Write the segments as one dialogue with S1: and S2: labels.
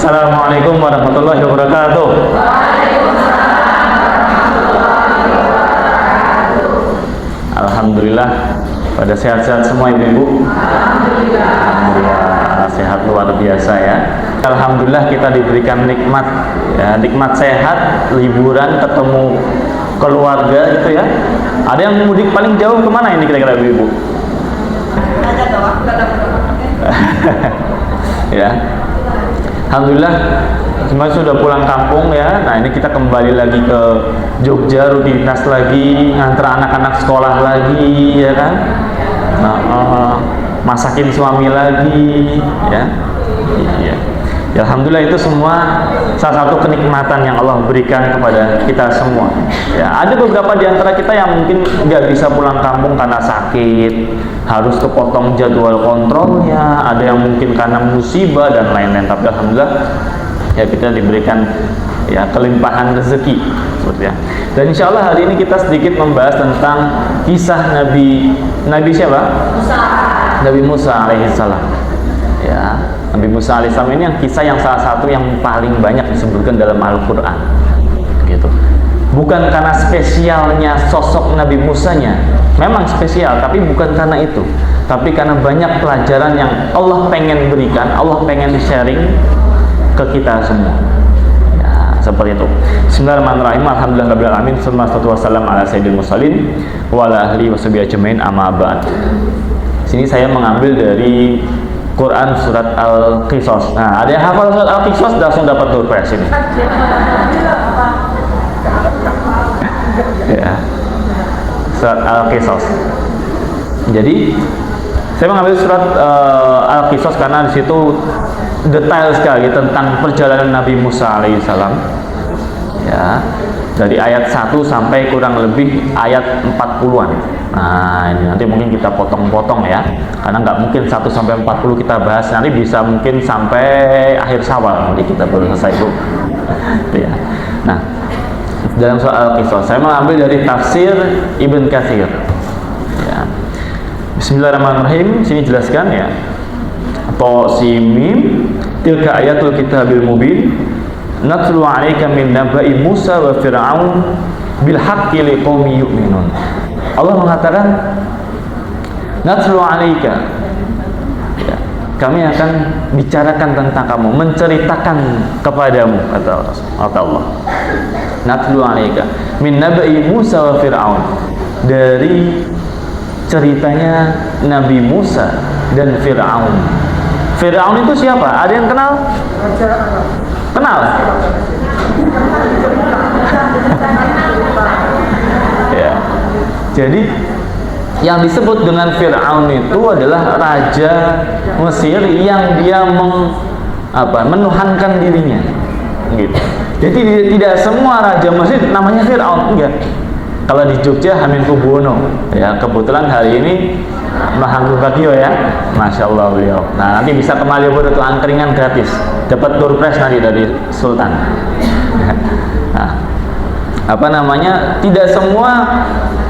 S1: Assalamualaikum warahmatullahi wabarakatuh. Alhamdulillah pada sehat-sehat semua ibu-ibu. Alhamdulillah sehat luar biasa ya. Alhamdulillah kita diberikan nikmat ya, nikmat sehat, liburan, ketemu keluarga gitu ya. Ada yang mudik paling jauh kemana ini kira-kira ibu-ibu? Ya, alhamdulillah semuanya sudah pulang kampung ya. Nah ini kita kembali lagi ke Jogja, rutinitas lagi, nganter anak-anak sekolah lagi ya kan. Nah, masakin suami lagi ya. Iya. Ya, alhamdulillah itu semua salah satu kenikmatan yang Allah berikan kepada kita semua. Ya, ada beberapa di antara kita yang mungkin nggak bisa pulang kampung karena sakit, harus kepotong jadwal kontrolnya. Ada yang mungkin karena musibah dan lain-lain. Tapi alhamdulillah ya kita diberikan ya kelimpahan rezeki seperti ya. Dan insya Allah hari ini kita sedikit membahas tentang kisah Nabi siapa? Nabi Musa alaihissalam. Ya, Nabi Musa alaihissalam ini yang kisah yang salah satu yang paling banyak disebutkan dalam Al-Quran gitu. Bukan karena spesialnya sosok Nabi Musanya, memang spesial, tapi bukan karena itu, tapi karena banyak pelajaran yang Allah pengen berikan, Allah pengen sharing ke kita semua ya, seperti itu. Bismillahirrahmanirrahim. Alhamdulillah rabbil alamin, wassalatu wassalamu ala sayyidil mursalin wa ala alihi washabihi ajmain, amma ba'd. Sini saya mengambil dari Quran surat Al-Qisas. Nah, ada yang hafal surat Al-Qisas langsung dapat door prize ini. Ya. Surat Al-Qisas. Jadi, saya mengambil surat Al-Qisas karena di situ detail sekali tentang perjalanan Nabi Musa alaihissalam. Ya. Dari ayat 1 sampai kurang lebih ayat 40-an. Nah, ini nanti mungkin kita potong-potong ya. Karena nggak mungkin 1 sampai 40 kita bahas. Nanti bisa mungkin sampai akhir Syawal nanti kita baru selesai, Bu. Ya. Nah, dalam soal Al-Qisas saya mengambil dari tafsir Ibn Katsir. Ya. Bismillahirrahmanirrahim. Sini jelaskan ya. Tasimim tilka ayatul kitabil mubin. Natlu 'alaika min naba'i Musa wa Fir'aun bil haqqi liqaumin yu'minun. Allah mengatakan natlu 'alaika. Ya, kami akan bicarakan tentang kamu, menceritakan kepadamu kata Allah. Natlu 'alaika min naba'i Musa wa Fir'aun. Dari ceritanya Nabi Musa dan Fir'aun. Fir'aun itu siapa? Ada yang kenal? Kenal? Ya. Jadi yang disebut dengan Fir'aun itu adalah raja Mesir yang dia menuhankan dirinya. Gitu. Jadi tidak semua raja Mesir namanya Fir'aun, enggak. Kalau di Jogja Hamengkubuwono, ya kebetulan hari ini Mahanggu Bagio ya, Masya Allah beliau. Nah nanti bisa ke Malioboro tuh angkringan gratis, dapat door prize nanti dari Sultan. Nah, tidak semua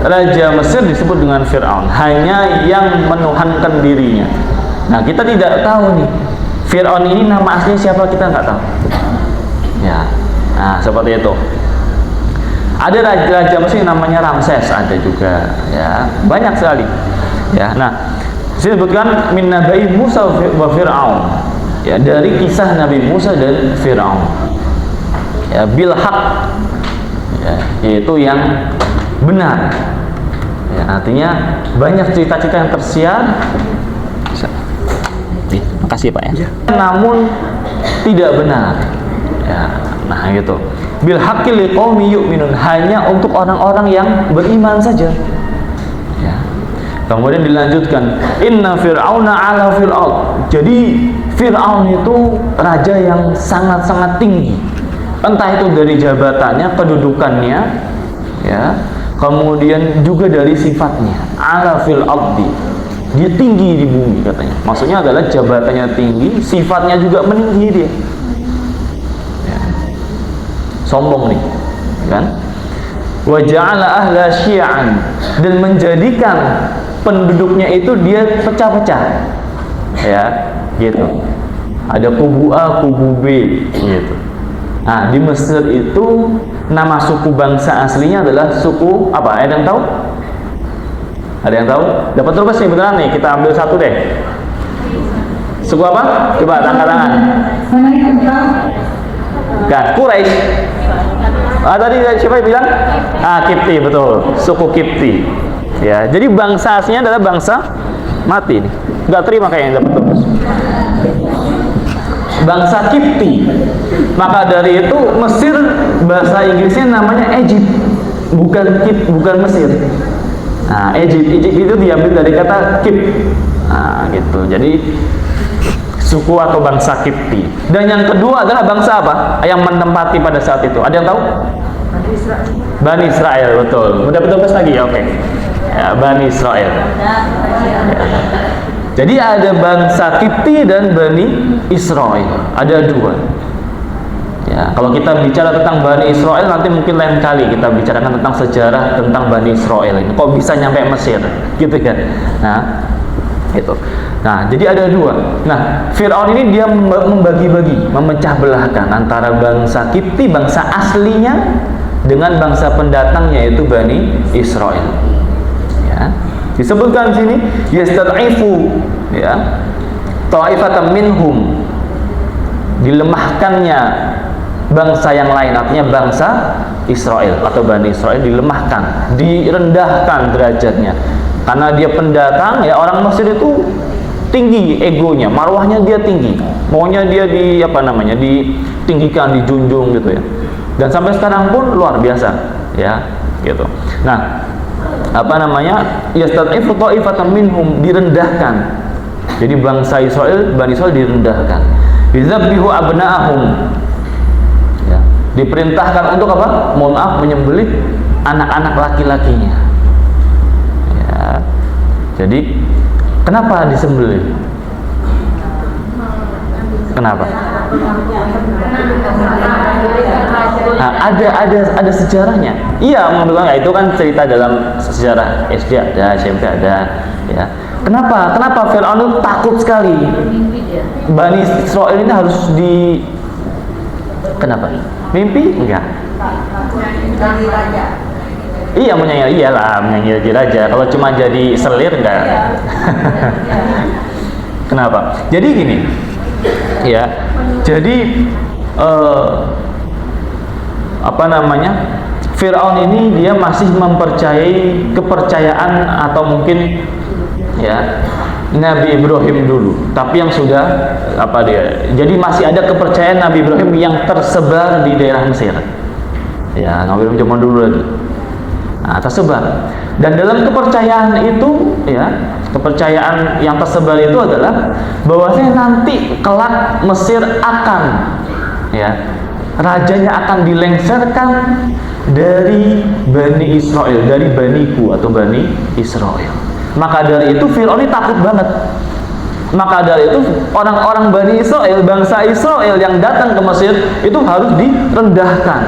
S1: raja Mesir disebut dengan Fir'aun, hanya yang menuhankan dirinya. Nah kita tidak tahu nih Fir'aun ini nama aslinya siapa, kita nggak tahu. Ya, nah seperti itu. Ada raja Mesir namanya Ramses, ada juga ya, banyak sekali. Ya, nah, disebutkan min nabai Musa wa Fir'aun. Ya, dari kisah Nabi Musa dan Fir'aun. Ya, bil haq. Ya, yaitu yang benar. Ya, artinya banyak cerita-cerita yang tersiar. Makasih Pak ya. Namun tidak benar. Ya, nah gitu. Bil haqqi liqaumin yu'minun, hanya untuk orang-orang yang beriman saja. Ya. Kemudian dilanjutkan, inna fir'auna 'ala fil ard. Jadi Fir'aun itu raja yang sangat-sangat tinggi. Entah itu dari jabatannya, kedudukannya, ya. Kemudian juga dari sifatnya. 'Ala fil ardi. Dia tinggi di bumi katanya. Maksudnya adalah jabatannya tinggi, sifatnya juga meninggi dia. Sombong nih, kan? Wa ja'ala ahla syi'an, dan menjadikan penduduknya itu dia pecah-pecah. Ya, gitu. ada kubu A, kubu B, gitu. Nah, di Mesir itu nama suku bangsa aslinya adalah suku apa? Ada yang tahu? Ada yang tahu? Dapat tugas nih beneran nih, kita ambil satu deh. Suku apa? Coba angkat tangan. Kan, Quraisy. Tadi siapa yang bilang? Kipti, betul. Suku Kipti. Ya, jadi bangsa aslinya adalah bangsa mati nih. Nggak terima kayaknya dapat tugas. Bangsa Kipti. Maka dari itu Mesir bahasa Inggrisnya namanya Egypt, bukan Mesir. Nah, Egypt itu diambil dari kata Kip. Nah, gitu. Jadi suku atau bangsa Kipti. Dan yang kedua adalah bangsa apa? Yang menempati pada saat itu. Ada yang tahu? Bani Israel, betul. Udah betul lagi ya, oke. Ya, Bani Israel. Ya. Jadi ada bangsa Kipti dan Bani Israel. Ada dua. Ya, kalau kita bicara tentang Bani Israel nanti mungkin lain kali kita bicarakan tentang sejarah tentang Bani Israel ini. Kok bisa nyampe Mesir, gitu kan? Nah, itu. Nah, jadi ada dua. Nah, Fir'aun ini dia membagi-bagi, memecah belahkan antara bangsa Kipti, bangsa aslinya, dengan bangsa pendatangnya yaitu Bani Israel. Ya. Disebutkan di sini yastad'ifu, ya, ta'ifatan minhum, dilemahkannya bangsa yang lain, artinya bangsa Israel atau Bani Israel dilemahkan, direndahkan derajatnya karena dia pendatang. Ya, orang Mesir itu tinggi egonya, marwahnya dia tinggi, maunya dia ditinggikan, dijunjung gitu ya. Dan sampai sekarang pun luar biasa, ya, gitu. Nah, yastad'ifu ta'ifatan minhum, direndahkan. Jadi bangsa Israel, Bani Israel direndahkan. Yuzabbihu abna'ahum, ya, diperintahkan untuk apa? Mohon maaf, menyembelih anak-anak laki-lakinya. Ya. Jadi kenapa disembelih? Kenapa? Nah, ada sejarahnya. Iya, menurut saya itu kan cerita dalam sejarah SD ada, SMP ada, ya. Kenapa Fir'aun itu takut sekali? Bani Israel ini harus kenapa? Mimpi? Enggak. Iya, menyanyi jadi raja. Kalau cuma jadi selir enggak. Kenapa? Jadi gini, ya. Jadi Fir'aun ini dia masih mempercayai kepercayaan atau mungkin, ya, Nabi Ibrahim dulu, tapi yang sudah jadi masih ada kepercayaan Nabi Ibrahim yang tersebar di daerah Mesir. Ya, Nabi Ibrahim zaman dulu lagi. Nah, tersebar. Dan dalam kepercayaan itu, ya, kepercayaan yang tersebar itu adalah bahwasanya nanti kelak Mesir akan, ya, rajanya akan dilengserkan dari Bani Israel, dari Baniku atau Bani Israel. Maka dari itu Fir'aun ini takut banget. Maka dari itu orang-orang Bani Israel, bangsa Israel yang datang ke Mesir itu harus direndahkan.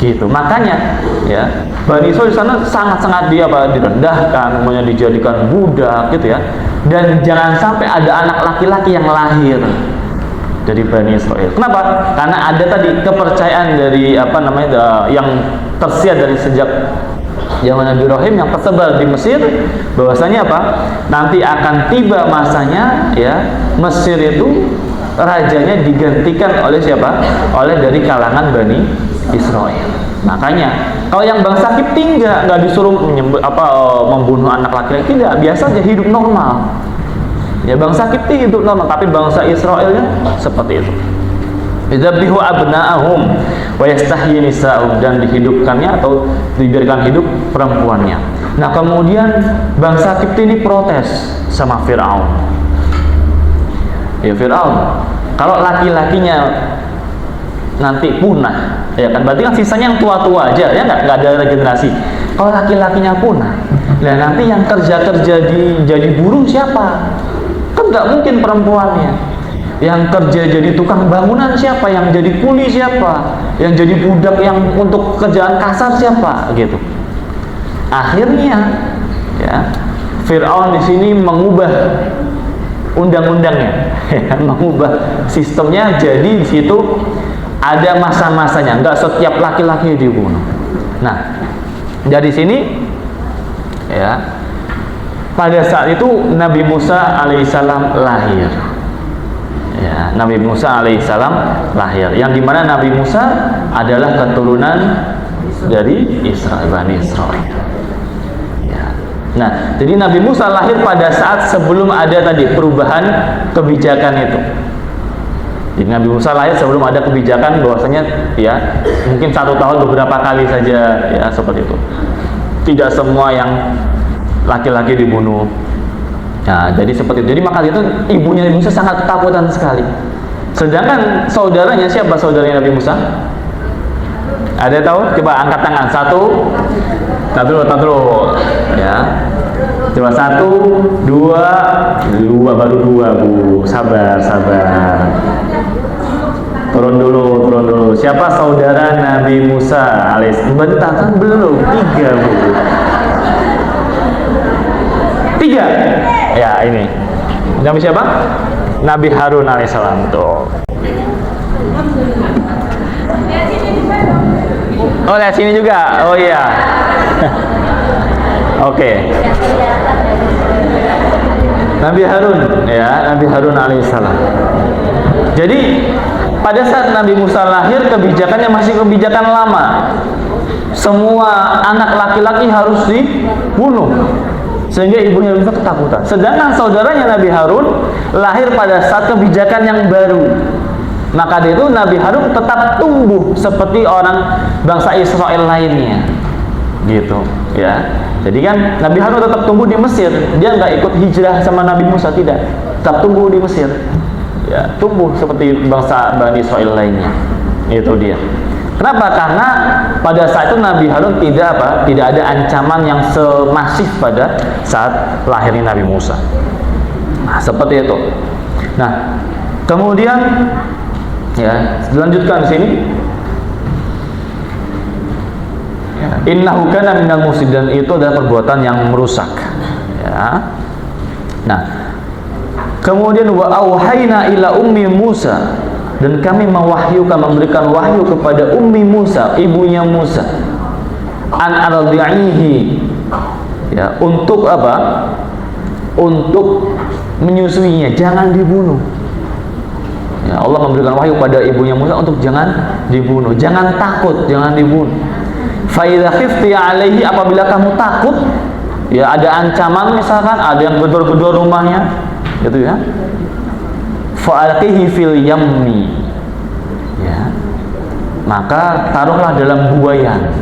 S1: Gitu. Makanya, ya, Bani Israel di sana sangat-sangat direndahkan, semuanya dijadikan budak, gitu ya. Dan jangan sampai ada anak laki-laki yang lahir dari Bani Israel. Kenapa? Karena ada tadi kepercayaan dari yang tersiar dari sejak zaman Nabi Ibrahim yang tersebar di Mesir, bahwasanya nanti akan tiba masanya, ya, Mesir itu rajanya digantikan oleh siapa? Oleh dari kalangan Bani Israel. Makanya kalau yang bangsa Kipti nggak disuruh membunuh anak laki-laki, tidak, biasa aja hidup normal. Ya, bangsa Kipti hidup normal, tapi bangsa Israelnya seperti itu. Yuzabbihu abna'ahum wa yastahyi nisa'ahum, dan dihidupkannya atau dibiarkan hidup perempuannya. Nah, kemudian bangsa Kipti ini protes sama Fir'aun. Ya, Fir'aun, kalau laki-lakinya nanti punah, ya kan, berarti kan sisanya yang tua-tua aja, ya, nggak ada regenerasi. Kalau laki-lakinya punah, nah nanti yang kerja-kerja jadi buruh siapa? Kan nggak mungkin perempuannya. Yang kerja jadi tukang bangunan siapa? Yang jadi kuli siapa? Yang jadi budak yang untuk kerjaan kasar siapa? Gitu. Akhirnya, ya, Fir'aun di sini mengubah undang-undangnya, mengubah sistemnya. Jadi di situ ada masa-masanya, nggak setiap laki-laki dibunuh. Nah, dari sini ya, pada saat itu Nabi Musa alaihissalam lahir. Ya, Nabi Musa alaihissalam lahir, yang dimana Nabi Musa adalah keturunan dari Bani Israel. Ya. Nah, jadi Nabi Musa lahir pada saat sebelum ada tadi perubahan kebijakan itu. Jadi Nabi Musa lahir sebelum ada kebijakan bahwasanya ya mungkin 1 tahun beberapa kali saja ya seperti itu. Tidak semua yang laki-laki dibunuh. Nah, jadi seperti itu. Jadi maka itu ibunya Nabi Musa sangat ketakutan sekali. Sedangkan saudaranya, siapa saudaranya Nabi Musa? Ada tahu? Coba angkat tangan. Satu dulu. Ya. Coba 1, 2 baru 2 Bu. Sabar. Turun dulu. Siapa saudara Nabi Musa alaihissalam? Bentar kan belum. 3 Bu. 3. Ya, ini. Nabi siapa? Nabi Harun alaihissalam tuh. Oh, lihat sini juga. Oh iya. Oke. Nabi Harun, ya, Nabi Harun alaihissalam. Jadi pada saat Nabi Musa lahir, kebijakannya masih kebijakan lama. Semua anak laki-laki harus dibunuh, sehingga ibunya Nabi Musa ketakutan. Sedangkan saudaranya Nabi Harun lahir pada saat kebijakan yang baru. Maka dari itu Nabi Harun tetap tumbuh seperti orang bangsa Israel lainnya, gitu ya. Jadi kan Nabi Harun tetap tumbuh di Mesir, dia nggak ikut hijrah sama Nabi Musa, tidak, tetap tumbuh di Mesir, ya, tumbuh seperti bangsa Bani Israel lainnya. Itu dia. Kenapa? Karena pada saat itu Nabi Harun tidak ada ancaman yang semasif pada saat lahirnya Nabi Musa. Nah, seperti itu. Nah, kemudian ya, dilanjutkan di sini. Innahu kana minal mufsidin, itu adalah perbuatan yang merusak. Ya. Nah, kemudian wa auhayna ila ummi Musa, dan kami memberikan wahyu kepada ummi Musa, ibunya Musa, an ardi'ihi, ya, untuk apa? Untuk menyusuinya, jangan dibunuh. Ya, Allah memberikan wahyu pada ibunya Musa untuk jangan dibunuh, jangan takut, jangan dibunuh. Fa idza khifti 'alaihi, apabila kamu takut, ya ada ancaman, misalkan ada yang gedor-gedor rumahnya, gitu ya. Fa alqihi fil yammi, ya, maka taruhlah dalam buayan.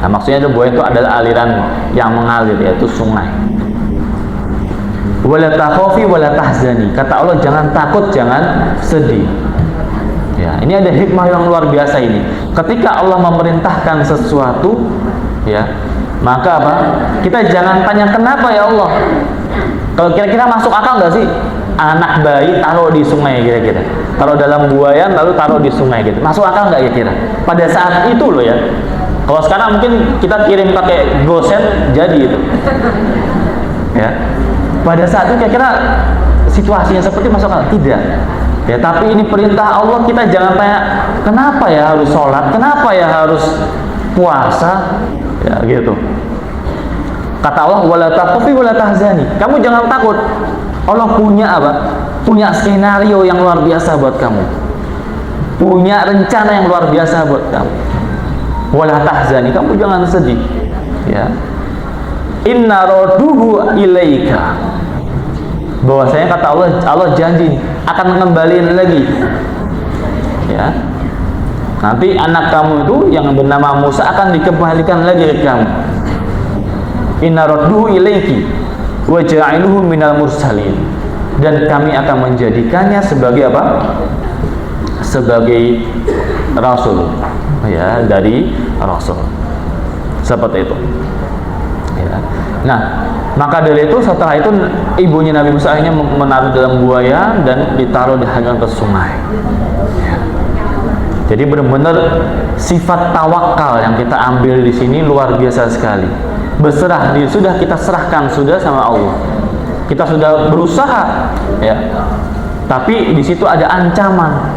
S1: Nah, maksudnya itu buayan itu adalah aliran yang mengalir, yaitu sungai. Wala takhafi wala tahzani, kata Allah jangan takut, jangan sedih. Ya, ini ada hikmah yang luar biasa ini. Ketika Allah memerintahkan sesuatu, ya, maka apa? Kita jangan tanya kenapa ya Allah. Kalau kira-kira masuk akal nggak sih anak bayi taruh di sungai, kira-kira taruh dalam buayan lalu taruh di sungai gitu? Masuk akal nggak kira-kira? Pada saat itu loh ya. Kalau sekarang mungkin kita kirim pakai gosen jadi itu. Ya. Pada saat itu kira-kira situasinya seperti masuk akal? Tidak. Ya, tapi ini perintah Allah, kita jangan tanya kenapa ya harus sholat, kenapa ya harus puasa, ya gitu. Kata Allah, wala takhafi wala tahzani, kamu jangan takut. Allah punya apa? Punya skenario yang luar biasa buat kamu, punya rencana yang luar biasa buat kamu. Wala tahzani, kamu jangan sedih. Ya, inna raduhu ilaika, bahwasanya kata Allah janji akan mengembalikan lagi, ya, nanti anak kamu itu yang bernama Musa akan dikembalikan lagi ke kamu. Inna radduhu ilaiki wa ja'iluhu minal mursalin, dan kami akan menjadikannya sebagai apa? Sebagai rasul, ya, dari rasul, seperti itu, ya. Nah, maka dari itu setelah itu ibunya Nabi Musa akhirnya menaruh dalam buaya dan ditaruh di ke sungai. Ya. Jadi benar-benar sifat tawakal yang kita ambil di sini luar biasa sekali. Berserah diri, sudah kita serahkan sudah sama Allah. kita sudah berusaha, ya, tapi di situ ada ancaman.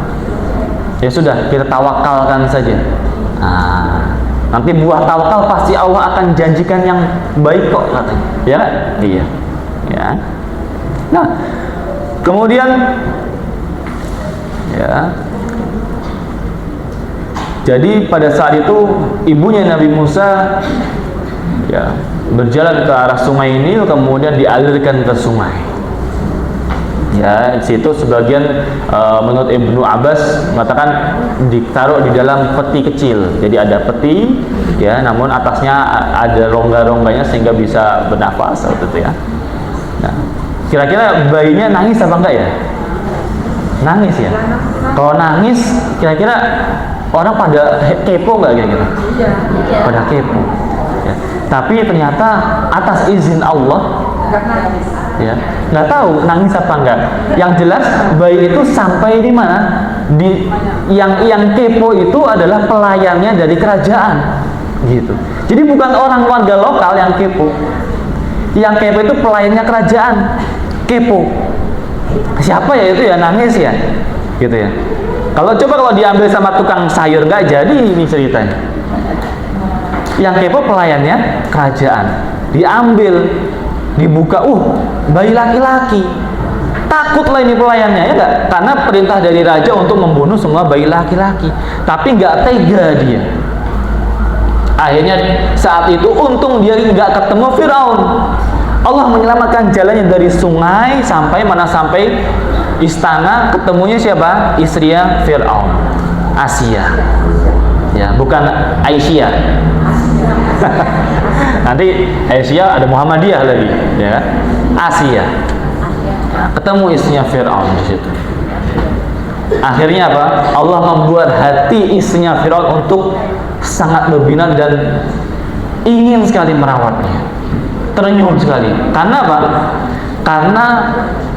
S1: Ya sudah, kita tawakalkan saja. Nah, nanti buah tawakal pasti Allah akan janjikan yang baik kok, katanya. Ya, iya. Ya. Nah, kemudian ya. Jadi pada saat itu ibunya Nabi Musa ya berjalan ke arah sungai Nil, kemudian dialirkan ke sungai. Ya, di situ sebagian menurut Ibnu Abbas mengatakan ditaruh di dalam peti kecil. Jadi ada peti, ya, namun atasnya ada rongga-rongganya sehingga bisa bernafas waktu itu, ya. Nah, kira-kira bayinya nangis apa enggak ya? Nangis ya. Kalau nangis, kira-kira orang pada kepo nggak kira-kira? Iya. Pada kepo. Ya. Tapi ternyata atas izin Allah, ya, nggak tahu nangis apa enggak. Yang jelas bayi itu sampai di mana? Di yang kepo itu adalah pelayannya dari kerajaan, gitu. Jadi bukan orang warga lokal yang kepo. Yang kepo itu pelayannya kerajaan. Kepo. Siapa ya itu ya nangis ya, gitu ya. Kalau diambil sama tukang sayur nggak jadi ini ceritanya. Yang kepo pelayannya kerajaan, diambil, dibuka, bayi laki-laki. Takutlah ini pelayannya, ya nggak? Karena perintah dari raja untuk membunuh semua bayi laki-laki. Tapi nggak tega dia. Akhirnya saat itu untung dia nggak ketemu Firaun. Allah menyelamatkan jalannya dari sungai sampai mana? Sampai istana, ketemunya siapa? Istrinya Firaun, Asia. Ya, bukan Aisyah. Nanti Aisyah ada Muhammadiyah lagi, ya. Asia. Ketemu istrinya Firaun di situ. Akhirnya apa? Allah membuat hati istrinya Firaun untuk sangat berminat dan ingin sekali merawatnya. Terenyuh sekali. Karena apa? Karena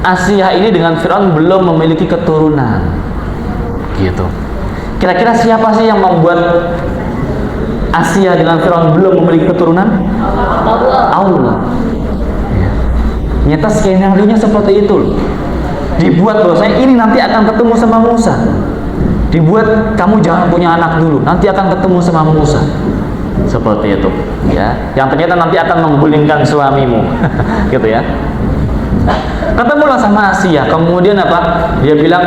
S1: Asia ini dengan Firaun belum memiliki keturunan. Gitu. Kira-kira siapa sih yang membuat Asia dengan Firaun belum memiliki keturunan? Allah. Ya. Nyata skenario-nya seperti itu. Dibuat bahwasanya ini nanti akan ketemu sama Musa. Dibuat kamu jangan punya anak dulu, nanti akan ketemu sama Musa. Seperti itu, ya. Yang ternyata nanti akan menggulingkan suamimu. Gitu ya. Ketemulah sama Asia, kemudian apa? Dia bilang,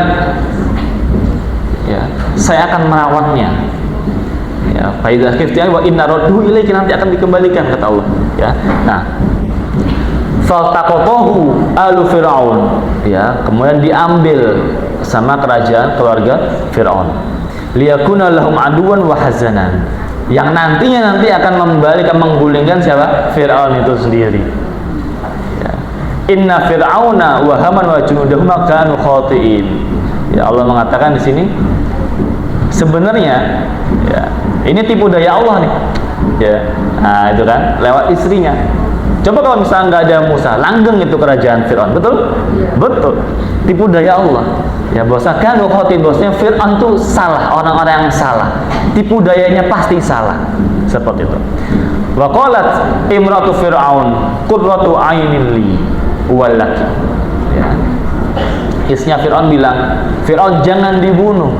S1: ya, saya akan merawatnya. Ya, faidah khiftiha wa inna radduhu ilaiki, nanti akan dikembalikan kata Allah, ya. Nah, faltaqatahu alu Firaun, ya, kemudian diambil sama kerajaan keluarga Firaun. Liyakuna lahum aduwan wa hazanan. Yang nantinya akan menggulingkan siapa? Firaun itu sendiri. Ya. Inna Fir'auna wa Haman wa junudahuma kanu khati'in. Ya, Allah mengatakan di sini sebenarnya, ya, ini tipu daya Allah nih. Ya. Nah, itu kan lewat istrinya. Coba kalau misalnya nggak ada Musa, langgeng itu kerajaan Fir'aun, betul? Ya. Betul. Tipu daya Allah. Ya, bahwasanya bosnya Fir'aun itu salah, orang-orang yang salah. Tipu dayanya pasti salah. Seperti itu. Wa qalat imratu Fir'aun qurratu ainin li walaki. Ya. Istrinya Fir'aun bilang, Fir'aun jangan dibunuh.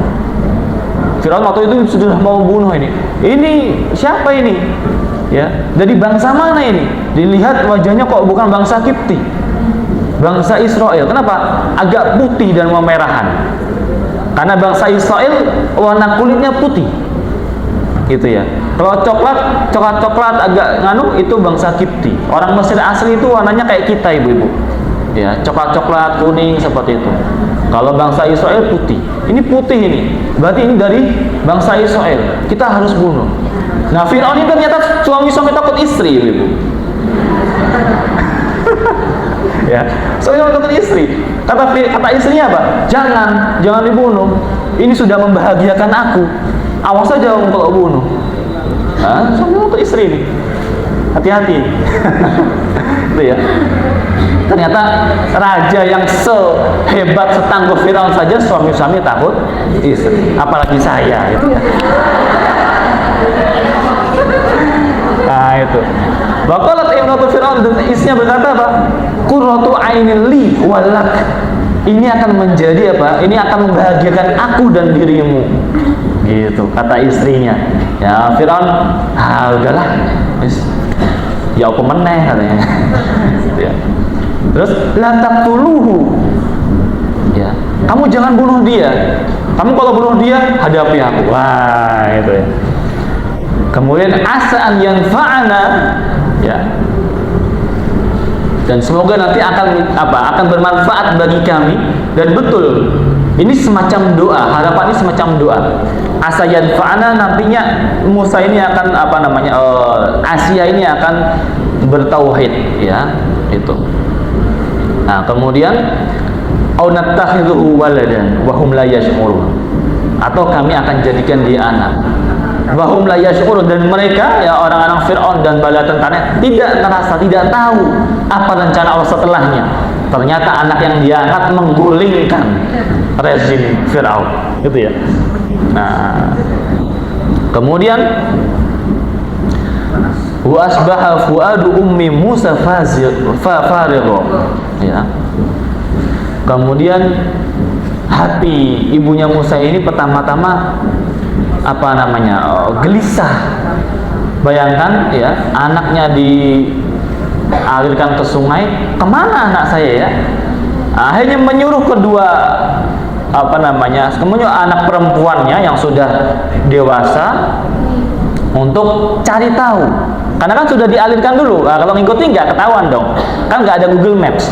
S1: Fir'aun waktu itu sudah mau bunuh ini. Ini siapa ini? Ya, dari bangsa mana ini? Dilihat wajahnya kok bukan bangsa Kipti. Bangsa Israel. Kenapa? Agak putih dan memerahan. Karena bangsa Israel warna kulitnya putih. Gitu ya. Kalau coklat agak nganu, itu bangsa Kipti. Orang Mesir asli itu warnanya kayak kita, ibu-ibu. Ya, coklat kuning seperti itu. Kalau bangsa Israel putih. Ini putih ini. Berarti ini dari bangsa Israel. Kita harus bunuh. Nah, Fir'aun ini ternyata suami takut istri, ibu-ibu. Ya, soalnya takut istri. Kata istrinya apa? Jangan dibunuh. Ini sudah membahagiakan aku. Awas saja kalau bunuh. Nah, soalnya takut istri ini. Hati-hati. Itu ya. Ternyata raja yang sehebat setangguh Firaun saja suami-suami takut istri. Apalagi saya, gitu ya. Nah, itu. Waqalat imratu Fir'aun, dan istrinya berkata apa? Qurratu ainin li walak. Ini akan menjadi apa? Ini akan membahagiakan aku dan dirimu. Gitu kata istrinya. Ya Fir'aun, udahlah. Ya aku meneh katanya. Ya. Terus la taqtuluhu. Ya, kamu jangan bunuh dia. Kamu kalau bunuh dia, hadapi aku. Wah, itu ya. Kemudian asa an yanfa'ana, ya. Dan semoga nanti akan bermanfaat bagi kami. Dan betul, ini semacam doa, harapan ini semacam doa. Asa yanfa'ana, nantinya Musa ini akan Asia ini akan bertauhid, ya, itu. Nah, kemudian au nattakhidhu waladan wa hum la yash'urun, atau kami akan jadikan dia anak. Wa hum la yash'urun, dan mereka ya orang-orang Fir'aun dan bala tentaranya tidak merasa, tidak tahu apa rencana Allah setelahnya. Ternyata anak yang diangkat menggulingkan rezim Fir'aun, gitu ya. Nah, kemudian wa asbaha fuadu ummi Musa farigha, ya. Kemudian hati ibunya Musa ini pertama-tama gelisah. Bayangkan ya, anaknya dialirkan ke sungai, kemana anak saya ya? Akhirnya menyuruh kedua anak perempuannya yang sudah dewasa untuk cari tahu, karena kan sudah dialirkan dulu. Kalau ngikutin nggak ketahuan dong, kan nggak ada Google Maps.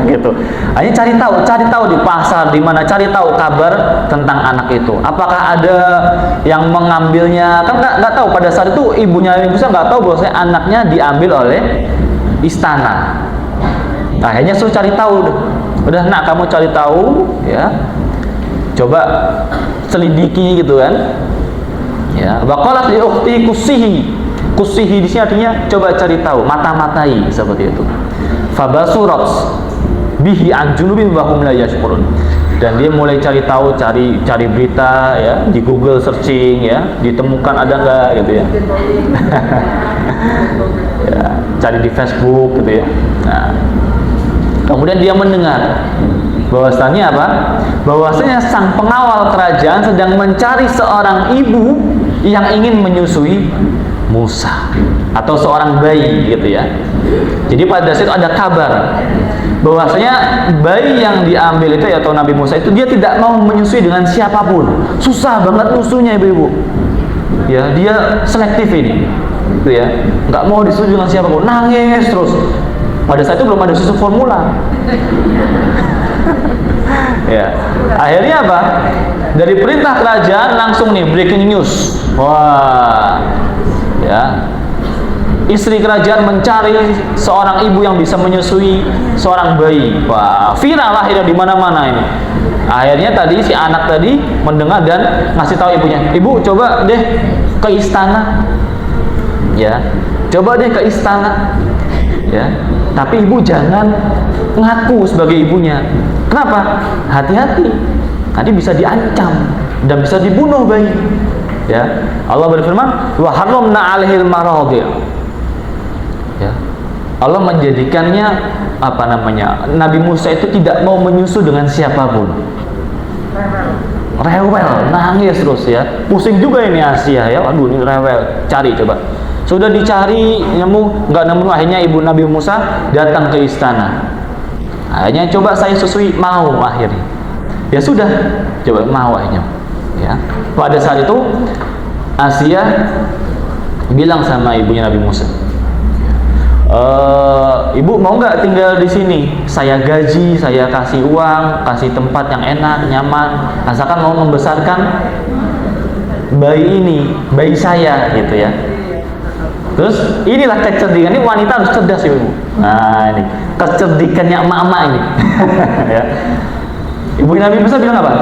S1: Gitu. Akhirnya cari tahu di pasar, di mana, cari tahu kabar tentang anak itu. Apakah ada yang mengambilnya? Kan nggak tahu pada saat itu ibunya Musa nggak tahu bahwa anaknya diambil oleh istana. Akhirnya suruh cari tahu. Udah nak, kamu cari tahu, ya. Coba selidiki gitu kan. Ya, waqalat li ukhti kusihi. Kusihi di sini artinya coba cari tahu, mata-matai, seperti itu. Fabasurat bihi an junubin wa hum la yashkurun. Dan dia mulai cari tahu, cari berita ya, di Google searching ya, ditemukan ada enggak gitu ya. Ya, cari di Facebook gitu ya. Nah, kemudian dia mendengar bahwasanya bahwasanya sang pengawal kerajaan sedang mencari seorang ibu yang ingin menyusui Musa, atau seorang bayi gitu ya. Jadi pada saat itu ada kabar bahwasanya bayi yang diambil itu, atau Nabi Musa itu, dia tidak mau menyusui dengan siapapun. Susah banget nyusunya ibu-ibu. Ya, dia selektif ini. Gitu ya. Nggak mau disusui dengan siapapun, nangis terus. Pada saat itu belum ada susu formula. Ya. Akhirnya apa? Dari perintah kerajaan langsung nih breaking news. Wah. Ya. Istri kerajaan mencari seorang ibu yang bisa menyusui seorang bayi. Wah, viral akhirnya di mana-mana ini. Akhirnya tadi si anak tadi mendengar dan ngasih tahu ibunya, "Ibu, coba deh ke istana." Ya. Coba deh ke istana. Ya. Tapi ibu jangan ngaku sebagai ibunya. Kenapa? Hati-hati. Nanti bisa diancam dan bisa dibunuh bayi. Ya. Allah berfirman, "Wa haramna 'alaihil maradhi'." Ya. Allah menjadikannya Nabi Musa itu tidak mau menyusu dengan siapapun. Rewel, nangis terus ya. Pusing juga ini Asia ya. Aduh, ini rewel. Cari coba. Sudah dicari, nggak nemu. Akhirnya ibu Nabi Musa datang ke istana. Akhirnya coba saya susui, mau akhirnya. Ya sudah, coba mau akhirnya. Ya. Pada saat itu Asia bilang sama ibunya Nabi Musa, "Ibu mau nggak tinggal di sini? Saya gaji, saya kasih uang, kasih tempat yang enak, nyaman, asalkan mau membesarkan bayi saya," gitu ya. Terus inilah kecerdikan, ini wanita harus cerdas ibu. Nah, ini kecerdikannya emak-emak ini. Ya. Ibu Nabi Musa bilang apa?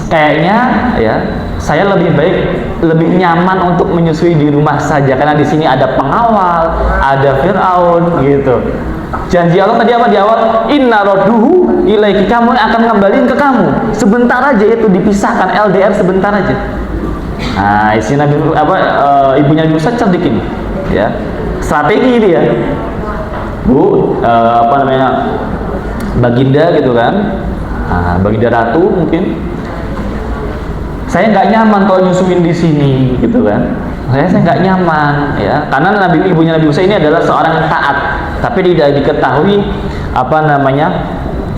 S1: Kayaknya ya, saya lebih baik, lebih nyaman untuk menyusui di rumah saja, karena di sini ada pengawal, ada Fir'aun gitu. Janji Allah tadi apa di awal? Inna radduhu ilaiki, kamu akan ngembaliin ke kamu. Sebentar aja itu dipisahkan, LDR sebentar aja. Nah, isi Nabi ibunya Nabi Musa cerdik ini. ya. Strategi dia, Bu, Baginda gitu kan, Baginda Ratu mungkin. Saya nggak nyaman kalau nyusuin di sini, gitu kan. Saya nggak nyaman, ya, karena ibunya Nabi Musa ini adalah seorang yang taat, tapi tidak diketahui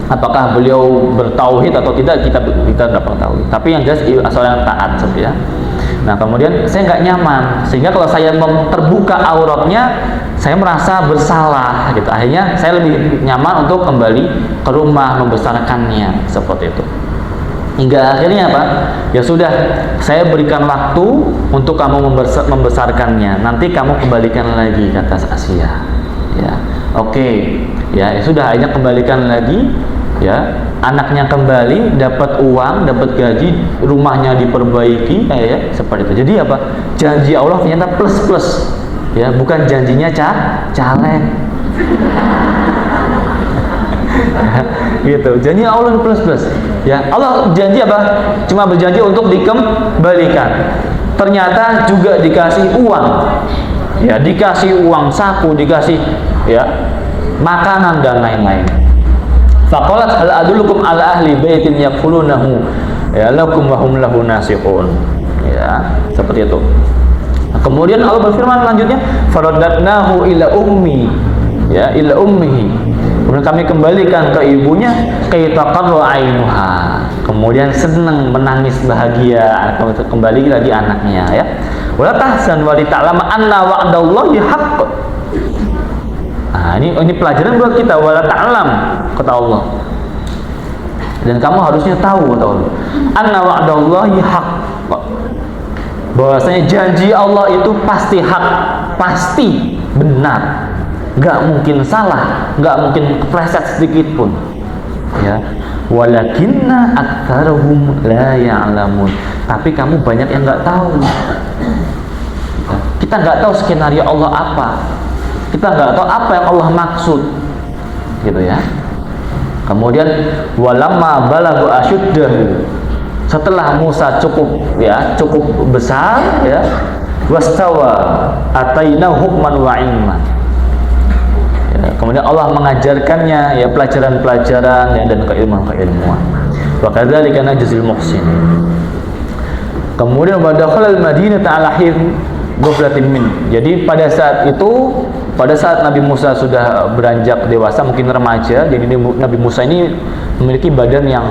S1: apakah beliau bertauhid atau tidak, kita nggak tahu. Tapi yang jelas seorang yang taat, ya. Nah, kemudian saya nggak nyaman, sehingga kalau saya terbuka auratnya, saya merasa bersalah, gitu. Akhirnya saya lebih nyaman untuk kembali ke rumah membesarkannya, seperti itu. Hingga akhirnya apa? Ya sudah, saya berikan waktu untuk kamu membesarkannya. Nanti kamu kembalikan lagi, kata Asia. Ya, oke. Ya, sudah, akhirnya kembalikan lagi. Ya, anaknya kembali, dapat uang, dapat gaji, rumahnya diperbaiki, ya, seperti itu. Jadi apa? Janji Allah ternyata plus, ya, bukan janjinya caleg. Gitu, janji Allah plus, ya. Allah janji apa? Cuma berjanji untuk dikembalikan. Ternyata juga dikasih uang, ya, dikasih uang saku, dikasih, ya, makanan dan lain-lain. Faqalat hal adullukum ala ahli baitin yaqulunahu ya lakum wa hum lahu nasihun, ya, seperti itu. Kemudian Allah berfirman lanjutnya, faraddatnahu ila ummi, ya, ila ummihi. Kemudian kami kembalikan ke ibunya, kaitaqarra ainuha. Kemudian senang, menangis bahagia, atau kembali lagi anaknya, ya. Wala tahzan wa lita'lama anna wa'dallahi haqq. Nah, ini pelajaran buat kita, wala ta'lam, kata Allah. Dan kamu harusnya tahu, kata Allah, anna wa'dallahi haqq. Bahwasanya janji Allah itu pasti hak, pasti benar. Nggak mungkin salah, nggak mungkin kepleset sedikit pun, ya. Walakinna aktsarahum la ya'lamun. Tapi kamu banyak yang nggak tahu. Kita nggak tahu skenario Allah apa. Kita nggak tahu apa yang Allah maksud, gitu, ya. Kemudian walamma balaghu asyuddahu. Setelah Musa cukup besar, ya, wastawa ataina hukman wa ilman. Kemudian Allah mengajarkannya, ya, pelajaran-pelajaran, ya, dan keilmuan. Wa kadzalika najzil muhsinin. Kemudian wa dakhala al-Madinata ala hin ghaflatin min. Jadi pada saat Nabi Musa sudah beranjak dewasa, mungkin remaja, jadi Nabi Musa ini memiliki badan yang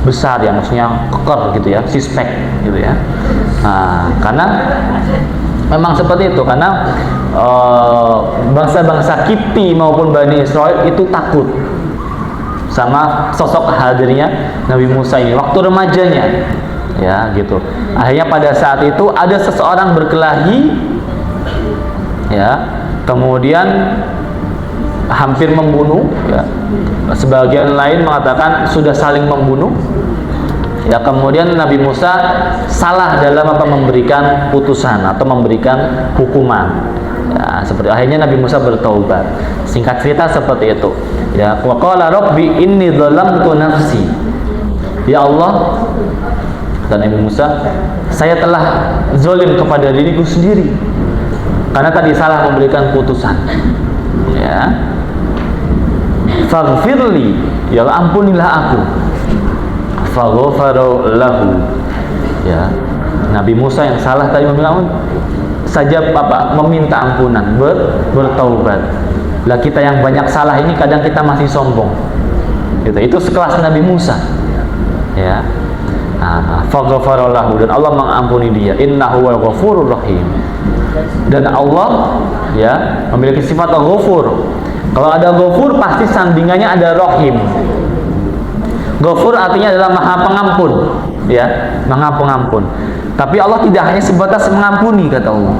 S1: besar, ya, maksudnya keker, gitu, ya, six-pack, gitu, ya. Nah, karena memang seperti itu, karena bangsa-bangsa Kipti maupun Bani Israel itu takut sama sosok hadirnya Nabi Musa ini waktu remajanya, ya, gitu. Akhirnya pada saat itu ada seseorang berkelahi, ya, kemudian hampir membunuh, ya. Sebagian lain mengatakan sudah saling membunuh, ya. Kemudian Nabi Musa salah dalam memberikan putusan atau memberikan hukuman, ya, seperti akhirnya Nabi Musa bertaubat. Singkat cerita seperti itu, ya. Wa qala rabbi inni dzalamtu nafsi. Ya Allah, dan Nabi Musa, saya telah zalim kepada diriku sendiri karena tadi salah memberikan putusan, ya. Faghfirli, ya, ampunilah aku. Faghfara lahu, ya. Nabi Musa yang salah tadi saja meminta ampunan, bertaubat. Lah kita yang banyak salah ini kadang kita masih sombong, gitu. Itu sekelas Nabi Musa, ya. Faghfara lahu, dan Allah mengampuni dia. Innahu wal ghafurur rahim. Dan Allah, ya, memiliki sifat ghafur. Kalau ada ghafur pasti sandingannya ada rahim. Ghafur artinya adalah maha pengampun, ya, maha pengampun. Tapi Allah tidak hanya sebatas mengampuni, kata Allah,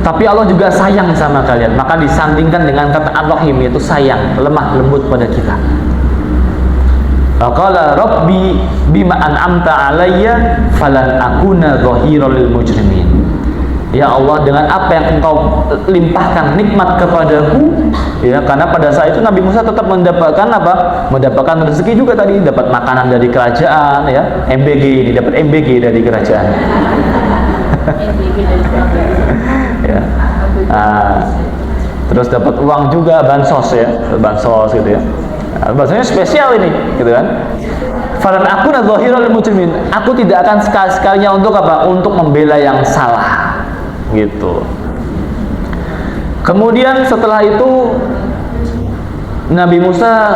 S1: tapi Allah juga sayang sama kalian. Maka disandingkan dengan kata ar-rahim, yaitu sayang, lemah lembut pada kita. Qala rabbi bima an'amta alayya falan akuna dhahiran lil mujrimin. Ya Allah, dengan apa yang Engkau limpahkan nikmat kepadaku, ya, karena pada saat itu Nabi Musa tetap mendapatkan apa? Mendapatkan rezeki juga tadi, dapat makanan dari kerajaan, ya. MBG ini dapat MBG dari kerajaan. Ya. Nah, terus dapat uang juga, bansos ya, bansos gitu ya. Nah, bahasanya spesial ini, gitu kan? Falan aku nadzahiral mujrimin. Aku tidak akan sekali-sekalinya untuk apa? Untuk membela yang salah, gitu. Kemudian setelah itu Nabi Musa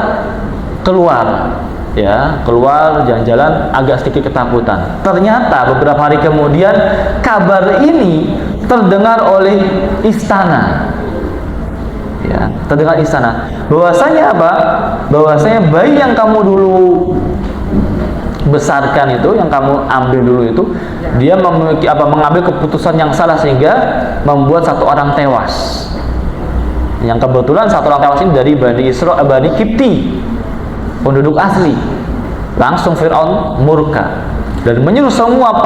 S1: keluar, ya, keluar jalan-jalan agak sedikit ketakutan. Ternyata beberapa hari kemudian kabar ini terdengar oleh istana. Ya, terdengar istana. Bahwasanya apa? Bahwasanya bayi yang kamu dulu besarkan itu, yang kamu ambil dulu itu, dia memiliki apa? Mengambil keputusan yang salah sehingga membuat satu orang tewas. Yang kebetulan satu orang tewas ini dari Bani Kipti, penduduk asli. Langsung Fir'aun murka dan menyuruh semua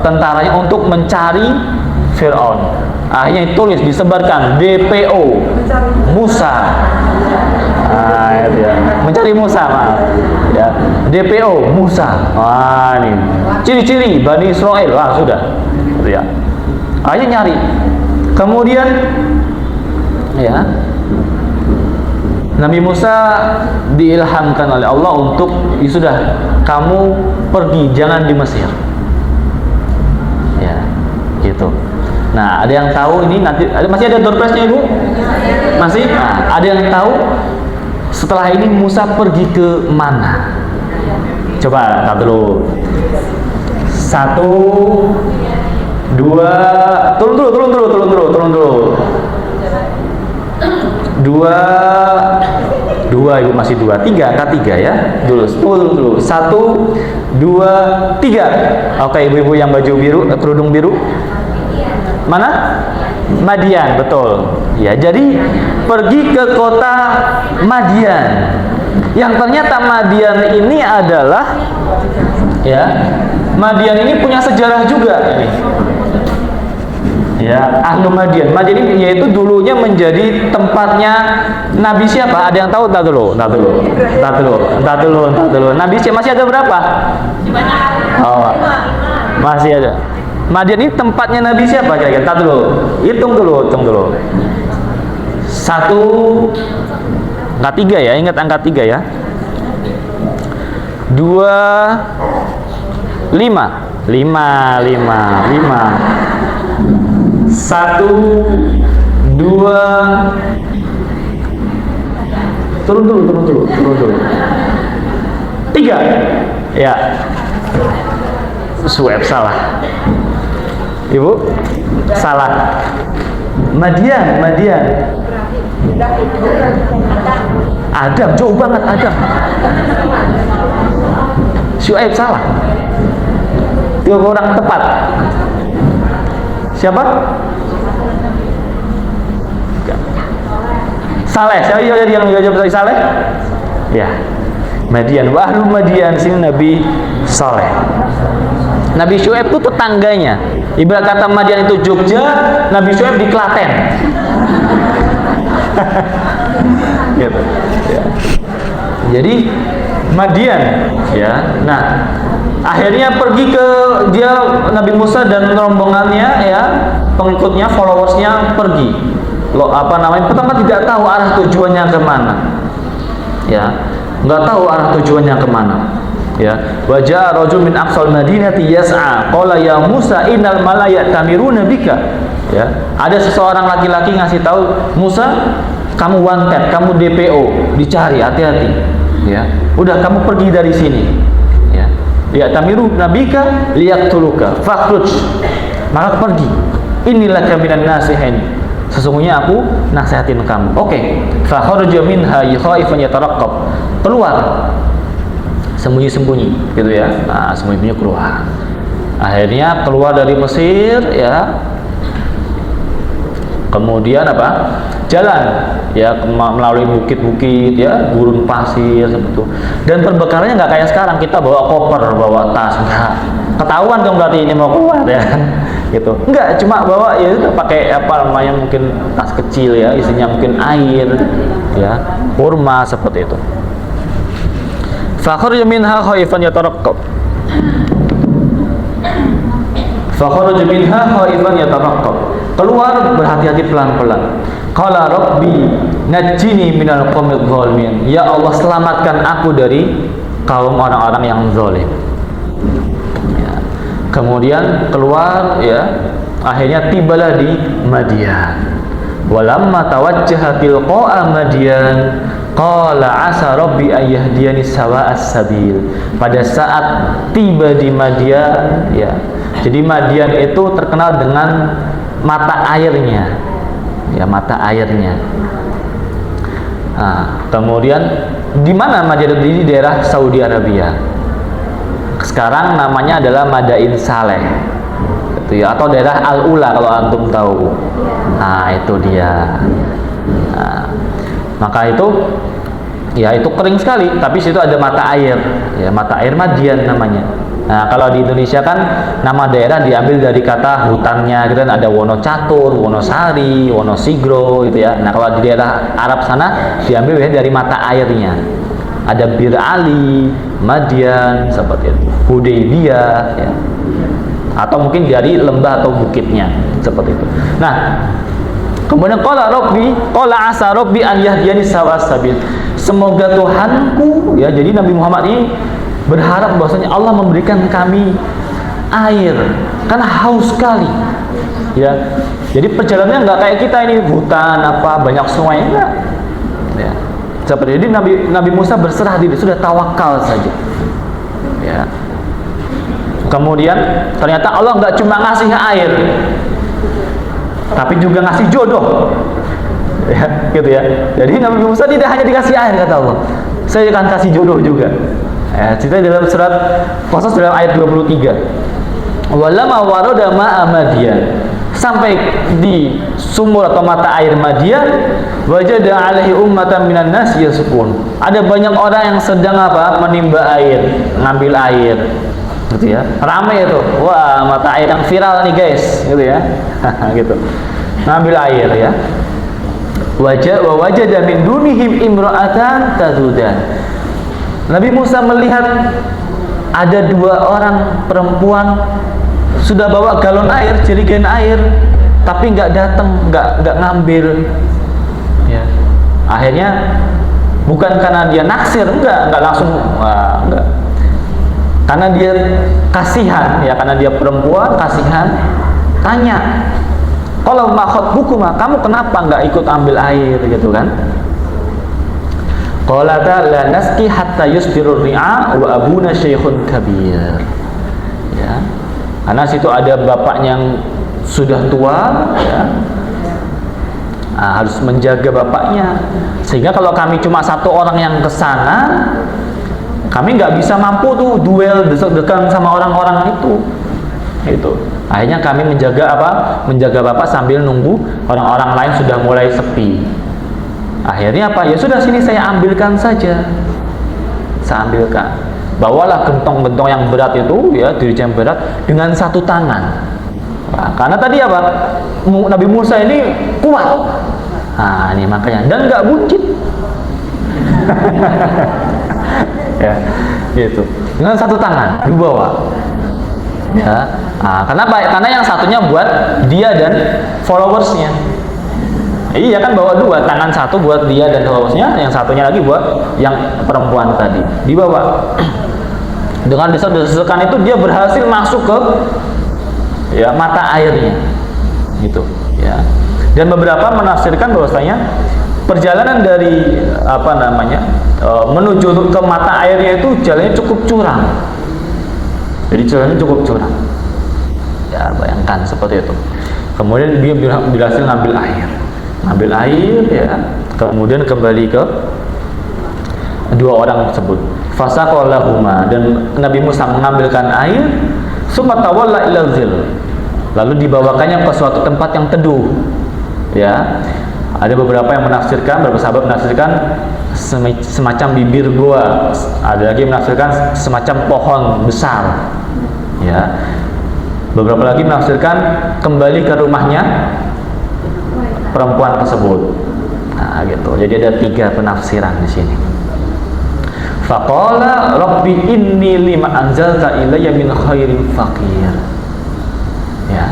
S1: tentaranya untuk mencari Fir'aun. Akhirnya ditulis, disebarkan DPO Musa. Nah, itu ya. Mencari Musa, maaf. Ya. DPO Musa. Wah, ini ciri-ciri Bani Israel. Wah, sudah. Itu ya. Akhirnya nyari. Kemudian ya, Nabi Musa diilhamkan oleh Allah untuk, ya sudah, kamu pergi, jangan di Mesir. Ya, gitu. Nah, ada yang tahu ini nanti masih ada door prize-nya, Ibu? Masih? Nah, ada yang tahu setelah ini Musa pergi ke mana? Coba lihat dulu. 1 2, turun dulu. 2 Ibu, masih 2, 3, angka 3 ya. Dulu. 1 2 3. Oke, ibu-ibu yang baju biru, kerudung biru. Mana? Madian, betul. Ya, jadi pergi ke kota Madian. Yang ternyata Madian ini adalah, ya, Madian ini punya sejarah juga ini. Ya, ahlu Madian. Madian ini yaitu dulunya menjadi tempatnya Nabi siapa? Ada yang tahu? Entar dulu. Nabi siapa? Masih ada berapa? Oh, masih ada. Madian ini tempatnya Nabi siapa kira-kira? Entar dulu. Hitung dulu. 1, angka 3 ya, ingat angka 3 ya. 2 5 1 2. Turun dulu. 3. Ya. Swab salah. Ibu salah. Madian. Adam, jauh banget Adam. Syuaib salah. 3 orang tepat. Siapa? Saleh. Siapa yang jawab tadi? Saleh? Ya. Madian. Wa ahlu Madian, sini Nabi Saleh. Nabi Syuaib itu tetangganya. Ibarat kata Madian itu Jogja, Nabi Syuaib di Klaten. Gitu. Ya. Jadi Madian, ya. Nah, akhirnya pergi ke dia, Nabi Musa dan rombongannya, ya, pengikutnya, followersnya pergi. Pertama tidak tahu arah tujuannya kemana. Ya, nggak tahu arah tujuannya kemana. Ya, wajah rajul min aqsal madinati yas'a qala ya Musa innal malaya tamiruna bika. Ya, ada seseorang laki-laki ngasih tahu Musa, kamu wanted, kamu DPO, dicari, hati-hati. Ya, udah kamu pergi dari sini. Ya, ya tamiru nabika liyaqtuluka fakhruj, maka pergi. Inilah kaminan nasihin, sesungguhnya aku nasihatin kamu. Oke. Fa kharaja minha khaifan yataraqqab, keluar sembunyi-sembunyi gitu ya. Nah, sembunyi-sembunyi keluar. Akhirnya keluar dari Mesir, ya. Kemudian apa? Jalan, ya, melalui bukit-bukit, ya, gurun pasir seperti itu. Dan perbekalannya nggak kayak sekarang kita bawa koper, bawa tas, enggak. Ketahuan dong berarti ini mau keluar, ya. Gitu. Enggak, cuma bawa, ya, itu pakai mungkin tas kecil, ya, isinya mungkin air, ya, kurma seperti itu. Fakhruj minha khaifan yataraqqab. Fakhruj minha khaifan yataraqqab. keluar berhati-hati pelan-pelan. Qala rabbi najjini minal qaumidz zalimin. Ya Allah, selamatkan aku dari kaum orang-orang yang zalim. Ya. Kemudian keluar, ya, akhirnya tibalah di Madian. Walamma tawajjaha tilqa'a Madian qala asa rabbi ayyahdiyani sawa'as sabil. Pada saat tiba di Madian, ya. Jadi Madian itu terkenal dengan mata airnya. Ya, mata airnya. Nah, kemudian di mana Madian? Di daerah Saudi Arabia. Sekarang namanya adalah Madain Saleh. Itu ya, atau daerah Al-Ula kalau antum tahu. Nah, itu dia. Nah, maka itu, ya, itu kering sekali, tapi situ ada mata air, ya, mata air Madian namanya. Nah, kalau di Indonesia kan nama daerah diambil dari kata hutannya, gitu kan, ada Wonocatur, Wonosari, Wonosigro, gitu ya. Nah, kalau di daerah Arab sana diambil dari mata airnya. Ada Bir Ali, Madian, seperti itu, Hudaybiyah, ya. Atau mungkin dari lembah atau bukitnya, seperti itu. Nah, kemudian qala asa rabbi an yahdiyani sawa'as sabil. Semoga Tuhanku, ya, jadi Nabi Muhammad ini berharap bahwasanya Allah memberikan kami air, karena haus sekali, ya. Jadi perjalanannya nggak kayak kita ini hutan apa banyak sungai, enggak, ya. Seperti ini Nabi Musa berserah diri, sudah tawakal saja, ya. Kemudian ternyata Allah nggak cuma ngasih air, tapi juga ngasih jodoh, ya, gitu ya. Jadi Nabi Musa tidak hanya dikasih air, kata Allah, saya akan kasih jodoh juga. Ya, cerita dalam surat Qasas dalam ayat 23. Walamma warada ma'a Madian, sampai di sumur atau mata air Madian, wajada alaihi ummatan minan nas yasqun. Ada banyak orang yang sedang apa? Menimba air, ngambil air. Gitu ya. Ramai itu. Wah, mata air yang viral nih, guys, gitu ya. Gitu. Ngambil air, ya. Wajada min dunihim imra'atan tadudan. Nabi Musa melihat ada dua orang perempuan sudah bawa galon air, jerigen air, tapi nggak datang, nggak ngambil. Ya. Akhirnya bukan karena dia naksir, enggak langsung, enggak. Karena dia kasihan, ya, karena dia perempuan kasihan, tanya, kalau makhot hukum, kamu kenapa nggak ikut ambil air, gitu kan? Qalata la naski hatta yusdirur ri'a wa abuna syekhun kabir. Ya. Karena situ ada bapaknya yang sudah tua, ya. Nah, harus menjaga bapaknya. Sehingga kalau kami cuma satu orang yang ke sana, kami nggak bisa mampu tuh duel desak-desakan sama orang-orang itu. Itu. Akhirnya kami menjaga apa? Menjaga bapak sambil nunggu orang-orang lain sudah mulai sepi. Akhirnya apa? Ya sudah, sini saya ambilkan saja. Saya ambilkan. Bawalah gentong-gentong yang berat itu, ya, dirijen berat dengan satu tangan. Nah, karena tadi apa? Nabi Musa ini kuat. Nah, ini makanya, dan nggak buncit. Ya, gitu. Dengan satu tangan dibawa. Ya. Nah, kenapa? Karena yang satunya buat dia dan followersnya. Iya kan, bawa dua, tangan satu buat dia dan followersnya, yang satunya lagi buat yang perempuan tadi. Dibawa. Dengan desak-desakan itu dia berhasil masuk ke, ya, mata airnya. Gitu, ya. Dan beberapa menafsirkan bahwasanya perjalanan dari apa namanya menuju ke mata airnya itu jalannya cukup curam. Jadi jalannya cukup curam. Ya, bayangkan seperti itu. Kemudian dia berhasil ngambil air, ya. Kemudian kembali ke dua orang tersebut. Fasaqallahuma, dan Nabi Musa mengambilkan air, summa tawalla ila zil. Lalu dibawakannya ke suatu tempat yang teduh. Ya. Ada beberapa yang menafsirkan, beberapa sahabat menafsirkan semacam bibir gua. Ada lagi menafsirkan semacam pohon besar. Ya. Beberapa lagi menafsirkan kembali ke rumahnya perempuan tersebut. Nah, gitu. Jadi ada 3 penafsiran di sini. Faqala rabbi inni lima anzalta ilayya min khairin faqir. Ya.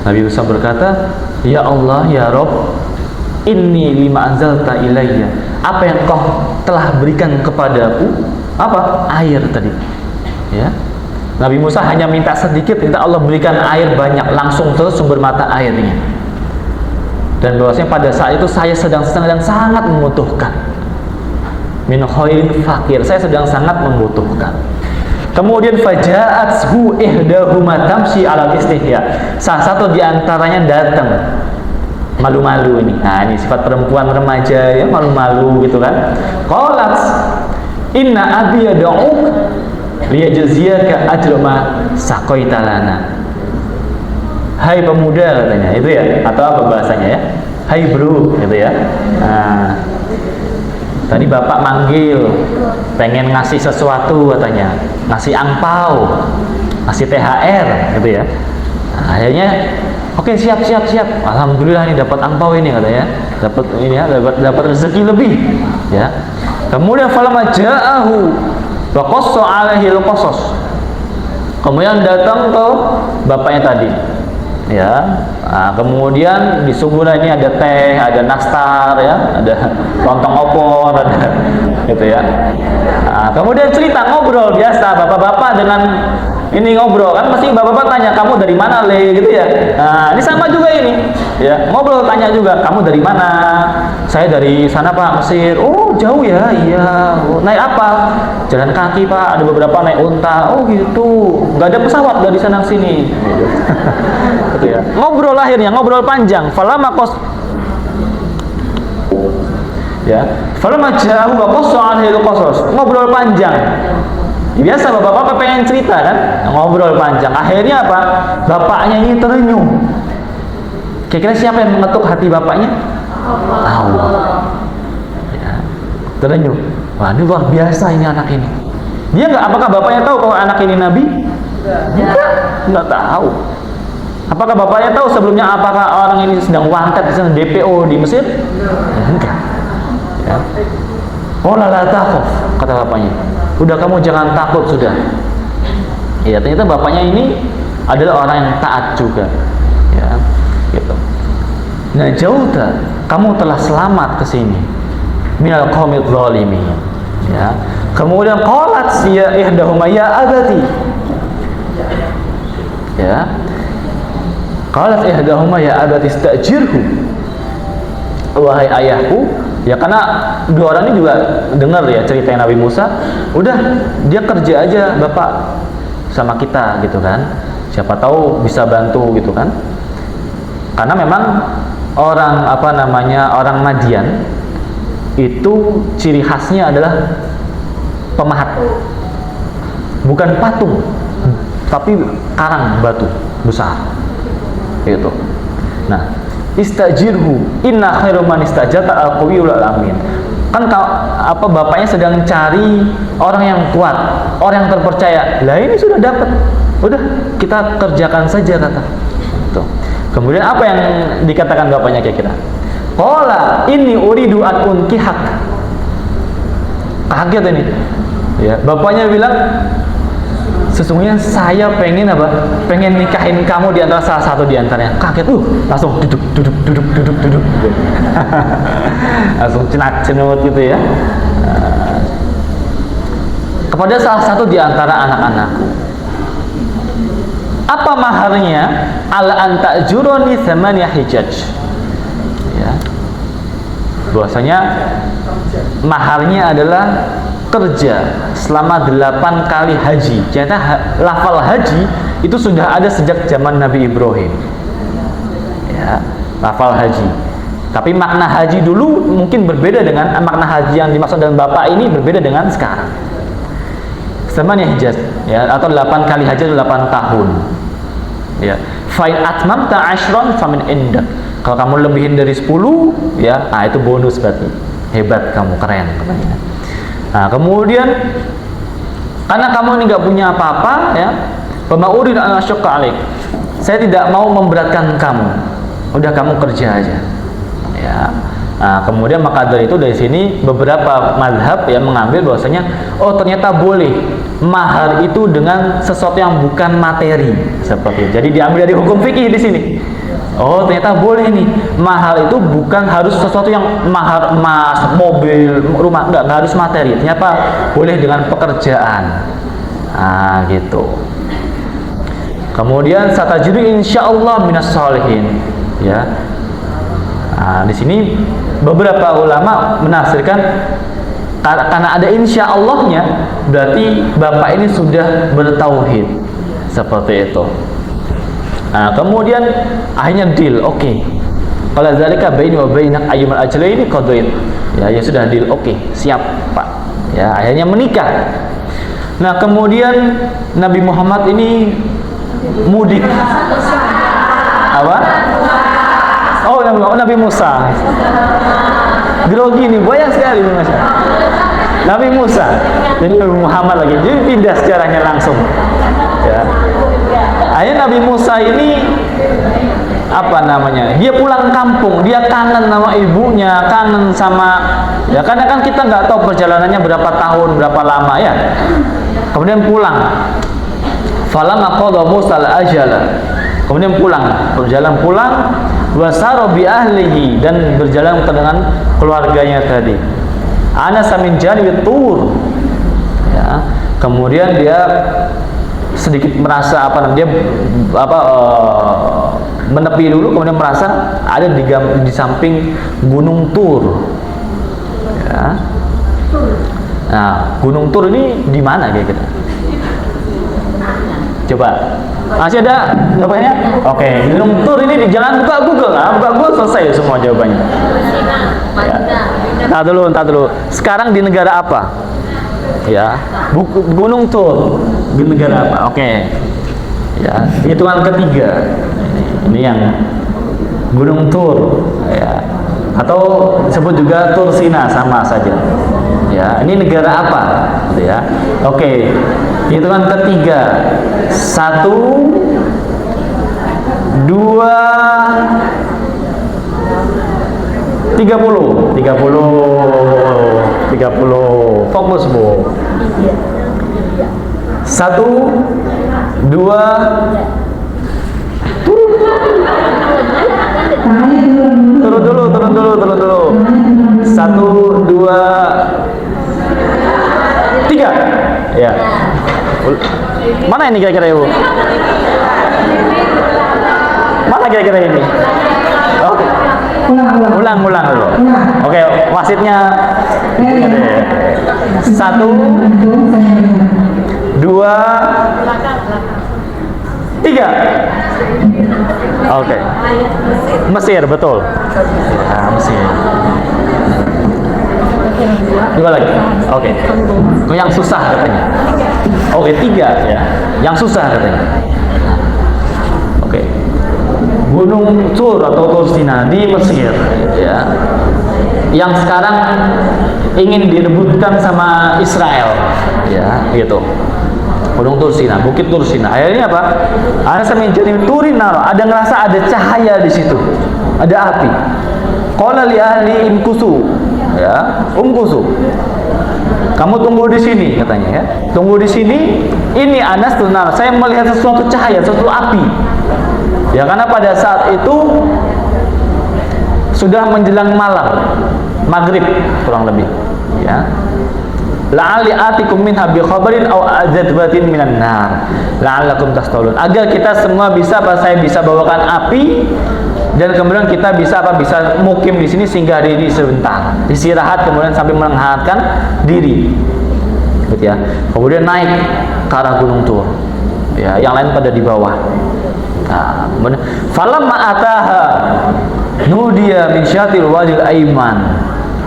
S1: Nabi Musa berkata, ya Allah, ya Rob, inni lima anzalta ilayya, apa yang kau telah berikan kepadaku, apa? Air tadi, ya. Nabi Musa hanya minta sedikit, minta Allah berikan air banyak, langsung terus sumber mata airnya. Dan bahwasanya pada saat itu saya sedang sangat membutuhkan, min khairin fakir, saya sedang sangat membutuhkan. Kemudian faja'athu ihdahuma tamshi ala istihya, salah satu di antaranya datang malu-malu ini. Nah, ini sifat perempuan remaja ya, malu-malu gitu kan. Qalat inna abi yad'uk liyajziyaka ajra ma saqaita lana. Hai pemuda katanya, itu ya, atau apa bahasanya ya? Hai bro gitu ya. Nah, tadi bapak manggil, pengen ngasih sesuatu katanya, ngasih angpau, ngasih THR gitu ya. Nah, akhirnya oke, siap. Alhamdulillah ini dapat angpau ini katanya, dapat ini ya, dapat rezeki lebih ya. Kemudian falamma ja'ahu wa qassa 'alaihi al-qasas. Kemudian datang ke bapaknya tadi. Ya. Nah, kemudian disuguhlah ini ada teh, ada nastar ya, ada lontong opor, ada gitu ya. Nah, kemudian cerita, ngobrol biasa bapak-bapak dengan ini ngobrol kan, pasti bapak-bapak tanya, kamu dari mana Le gitu ya. Nah, ini sama juga ini ya, ngobrol tanya juga, kamu dari mana? Saya dari sana Pak, Mesir. Oh jauh ya. Iya. Oh, naik apa? Jalan kaki Pak, ada beberapa naik unta. Oh gitu, nggak ada pesawat dari sana ke sini gitu ya. Ngobrol akhirnya, ngobrol panjang. Falamma qas ya, falamma ja'ahu wa qassa 'alaihi al-qasas, ngobrol panjang. Biasa bapak-bapak pengen cerita kan, ngobrol panjang. Akhirnya apa? Bapaknya ini terenyuh. Kira-kira siapa yang mengetuk hati bapaknya? Allah. Ya, terenyuh. Wah, ini luar biasa ini anak ini. Dia nggak, apakah bapaknya tahu kalau anak ini nabi? Nggak tahu. Apakah bapaknya tahu sebelumnya apakah orang ini sedang wanted, sedang DPO di Mesir? Enggak. Ya. Qala la takhaf, kata bapaknya. Udah, kamu jangan takut sudah. Ya, ternyata bapaknya ini adalah orang yang taat juga. Ya, gitu. Nah, jauhta, kamu telah selamat ke sini. Minal qaumidz zalimin. Ya. Kemudian qalat ya ihdahuma ya abati. Ya. Qalat ihdahuma ya abati istajirhu. Wahai ayahku, ya karena dua orang ini juga dengar ya cerita Nabi Musa. Udah, dia kerja aja bapak sama kita gitu kan, siapa tahu bisa bantu gitu kan. Karena memang orang orang Madian itu ciri khasnya adalah pemahat, bukan patung tapi karang batu besar gitu. Nah, istajirhu inna khairu man istajata al-qawiyul amin. Kan bapaknya sedang cari orang yang kuat, orang yang terpercaya. Lah ini sudah dapat. Udah, kita kerjakan saja kata. Tuh. Kemudian apa yang dikatakan bapaknya kira-kira? Qala inni uridu an unkihak. Kaget ini. Ya, bapaknya bilang, sesungguhnya saya pengen apa? Pengen nikahin kamu di antara salah satu di antaranya. Kaget, langsung duduk. Langsung cenut gitu ya. Kepada salah satu di antara anak-anakku. Apa maharnya? Ala anta juroni thamaniya hijaj. Ya. Bahwasanya maharnya adalah kerja selama 8 kali haji. Ternyata lafal haji itu sudah ada sejak zaman Nabi Ibrahim. Ya, lafal haji. Tapi makna haji dulu mungkin berbeda dengan makna haji yang dimaksud dengan bapak ini, berbeda dengan sekarang. Thamaniya hijaj, ya, atau 8 kali haji 8 tahun. Ya. Fa in atmamta 'ashran famin indak. Kalau kamu lebihin dari 10, ya, nah itu bonus berarti. Hebat kamu, keren katanya. Nah, kemudian karena kamu ini nggak punya apa-apa, ya, fama uridu an asyqa 'alaik. Saya tidak mau memberatkan kamu. Udah, kamu kerja aja. Ya. Nah, kemudian maka dari itu dari sini beberapa mazhab yang mengambil bahwasanya ternyata boleh mahar itu dengan sesuatu yang bukan materi seperti itu. Jadi diambil dari hukum fikih di sini. Oh, ternyata boleh nih. Mahar itu bukan harus sesuatu yang mahar emas, mobil, rumah, enggak harus materi. Ternyata boleh dengan pekerjaan. Nah, gitu. Kemudian satajidu insyaallah minas sholihin. Ya. Nah, di sini beberapa ulama menafsirkan karena ada insya'allahnya berarti bapak ini sudah bertauhid, seperti itu. Nah, kemudian akhirnya deal, oke. Kalau zalika baini wa bainak ayyumal ajlaini qadain. Ya, ya sudah deal, oke, siap, Pak. Ya, akhirnya menikah. Nah, kemudian Nabi Muhammad ini mudik. Apa? Oh, Nabi Musa. Grogi nih, banyak sekali Mas. Nabi Musa. Jadi Nabi Muhammad lagi. Jadi pindah sejarahnya langsung. Ya. Akhirnya Nabi Musa ini apa namanya? Dia pulang kampung, dia kangen sama ibunya, kangen sama ya karena kan kita nggak tahu perjalanannya berapa tahun, berapa lama ya. Kemudian pulang. Falamma qada Musa al-ajala. Kemudian pulang, berjalan pulang wasara bi ahlihi dan berjalan dengan keluarganya tadi. Ana samin janibit tur. Ya. Kemudian dia sedikit merasa apa namanya dia menepi dulu, kemudian merasa ada di samping Gunung Tur. Ya. Nah, Gunung Tur ini di mana kira-kira? Coba. Masih ada jawabannya? Oke, Gunung Tur ini jangan buka Google, buka Google selesai semua jawabannya. Ya. Entar dulu. Sekarang di negara apa? Ya, Gunung Tur di negara apa? Oke. Ya, hitungan ketiga. Ini yang Gunung Tur, ya. Atau disebut juga Tursina, sama saja. Ya, ini negara apa? Ya. Oke. Hitungan ketiga. 1 2 30 fokus Bu. 1 2 turun dulu 1 2 3 ya. Mana ini kira-kira Ibu? Mana kira-kira ini? Oke. Ulang dulu. Oke, wasitnya 1 2 3. Oke. Mesir, betul. Ya, Mesir. Dua lagi. Oke. Yang susah katanya. Oke, 3 ya. Yang susah katanya. Oke. Gunung Tur atau Tursina di Mesir ya. Yang sekarang ingin direbutkan sama Israel ya, gitu. Gunung Tursina, Bukit Tursina. Akhirnya apa? Ada semenjadi Turinar, ada ngerasa ada cahaya di situ. Ada api. Qala li ahli imkusu ya, umkusu. Kamu tunggu di sini katanya ya. Tunggu di sini. Ini Anas tunar. Saya melihat sesuatu cahaya, sesuatu api. Ya karena pada saat itu sudah menjelang malam, maghrib kurang lebih. Ya. La'ali atikum minha bi khabarin aw azadbatin minan nar. La'allakum tastawlun. Agar kita semua bisa saya bisa bawakan api dan kemudian kita bisa bisa mukim di sini singgah diri sebentar, istirahat kemudian sampai menghangatkan diri. Gitu ya. Kemudian naik ke arah Gunung Tur. Ya, yang lain pada di bawah. Nah, kemudian falamma ataha nudiya min syatil wadil aiman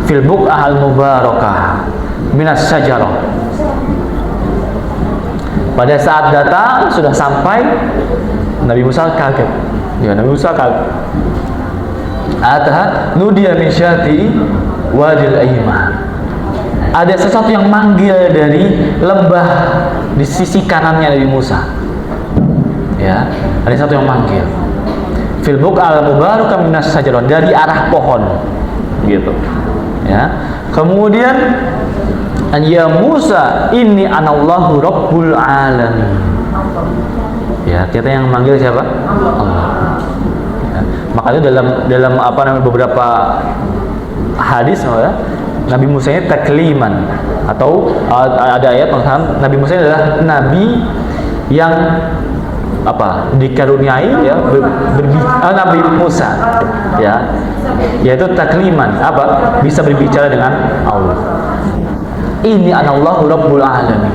S1: fil buq'ah al mubarakah minas sajarah. Pada saat datang sudah sampai, Nabi Musa kaget. Ya, Nabi Musa kaget. Ataha nudiya min syati wadil aiman. Ada sesuatu yang manggil dari lembah di sisi kanannya Nabi Musa. Ya, ada sesuatu yang manggil. Fil buq'al mubarakah minas sajarah, dari arah pohon. Gitu. Ya. Kemudian ya Musa, inni anallahu rabbul alamin. Ya, kita yang manggil siapa? Allah. Ya. Makanya dalam apa namanya beberapa hadis ya, Nabi Musa ini takliman, atau ada ayat mengatakan Nabi Musa ini adalah nabi yang apa dikaruniai ya Nabi Musa ya, yaitu takliman, apa bisa berbicara dengan Allah. Ini anallahu rabbul alamin,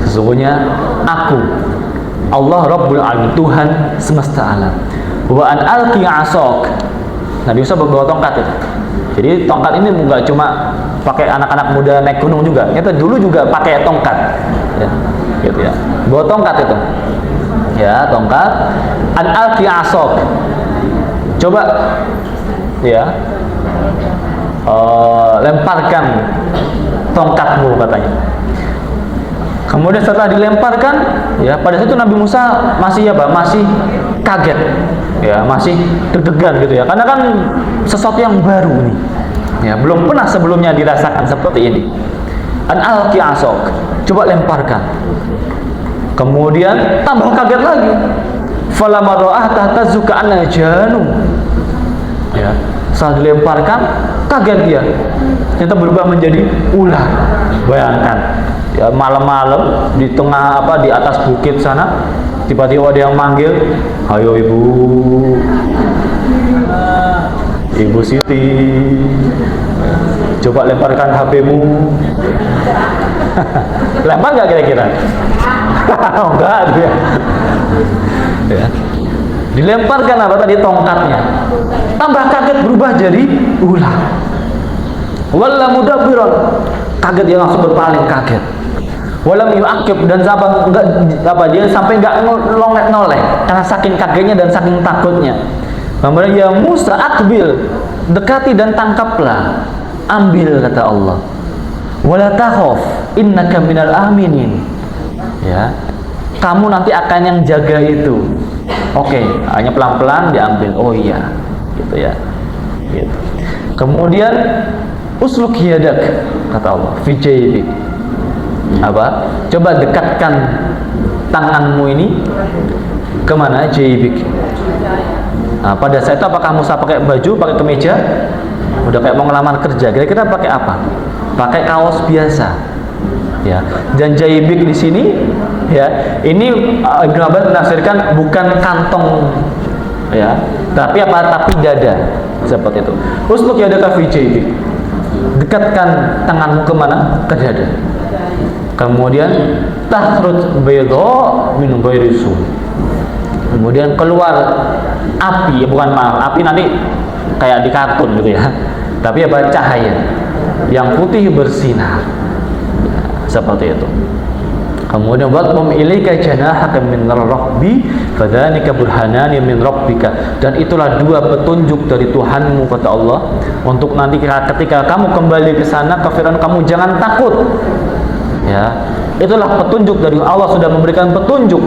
S1: sesungguhnya aku Allah rabbul alamin, Tuhan semesta alam. Wa an alqi asok, Nabi Musa bawa tongkat itu. Jadi tongkat ini enggak cuma pakai anak-anak muda naik gunung juga, kita dulu juga pakai tongkat ya, gitu ya, bawa tongkat itu ya, tongkat. An alqi asok, coba ya, lemparkan tongkatmu katanya. Kemudian setelah dilemparkan ya, pada saat itu Nabi Musa masih apa? Masih kaget ya, masih deg-degan gitu ya, karena kan sesuatu yang baru nih ya, belum pernah sebelumnya dirasakan seperti ini. An alqi asok, coba lemparkan. Kemudian tambah kaget lagi. Falamma ra'ah tahtazu ka'anna janu. Ya, saat dilemparkan kaget dia, ternyata berubah menjadi ular. Bayangkan ya, malam-malam di tengah apa, di atas bukit sana, tiba-tiba ada yang manggil, ayo ibu Siti, coba lemparkan HP-mu. Lempar nggak kira-kira? Oh, enggak dia ya. Dilemparkan apa tadi, tongkatnya, tambah kaget berubah jadi ular. Walla mudabbiran, kaget dia langsung berpaling, kaget. Walam yu'aqib, dan dia sampai enggak noleh karena saking kagetnya dan saking takutnya. Kemudian ya Musa aqbil, dekati dan tangkaplah, ambil kata Allah. Wala takhaf innaka minal aminin. Ya, kamu nanti akan yang jaga itu. Oke, hanya pelan-pelan diambil. Oh iya, gitu ya. Gitu. Kemudian usluk yadak kata Allah fi jaybik. Apa? Coba dekatkan tanganmu ini kemana? Jaybik. Nah, pada saat itu apakah Musa pakai baju, pakai kemeja? Udah kayak mau ngelamar kerja. Kira-kira pakai apa? Pakai kaos biasa. Ya, dan jaybik di sini ya, ini Ibnu Abbas menafsirkan bukan kantong ya, tapi apa? Tapi dada, seperti itu. Usluk yadaka fi jaybik, dekatkan tanganmu kemana? Ke dada. Kemudian takhruj bayda min ghairi su, kemudian keluar api, bukan api nanti kayak di kartun gitu ya, tapi apa? Cahaya yang putih bersinar. Seperti itu. Kemudian wadmum ilaika janahaka min rahbi fadzanika burhanani min rabbika, dan itulah dua petunjuk dari Tuhanmu kata Allah, untuk nanti ketika kamu kembali ke sana ke Firaun, kamu jangan takut. Ya, itulah petunjuk dari Allah, sudah memberikan petunjuk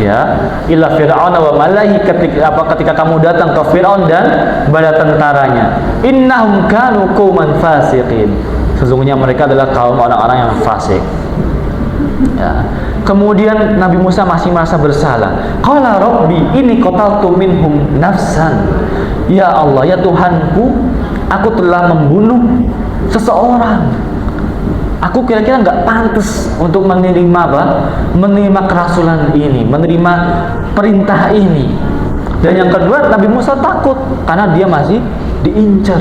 S1: ya, ila fir'auna wa malahi, ketika kamu datang ke Firaun dan bala tentaranya, innahum kanu qauman fasiqin, sesungguhnya mereka adalah kaum orang-orang yang fasik. Ya. Kemudian Nabi Musa masih merasa bersalah. Qala rabbi inni qataltu minhum nafsan. Ya Allah, ya Tuhanku, aku telah membunuh seseorang. Aku kira-kira nggak pantas untuk menerima apa? Menerima kerasulan ini, menerima perintah ini. Dan yang kedua, Nabi Musa takut karena dia masih diincar.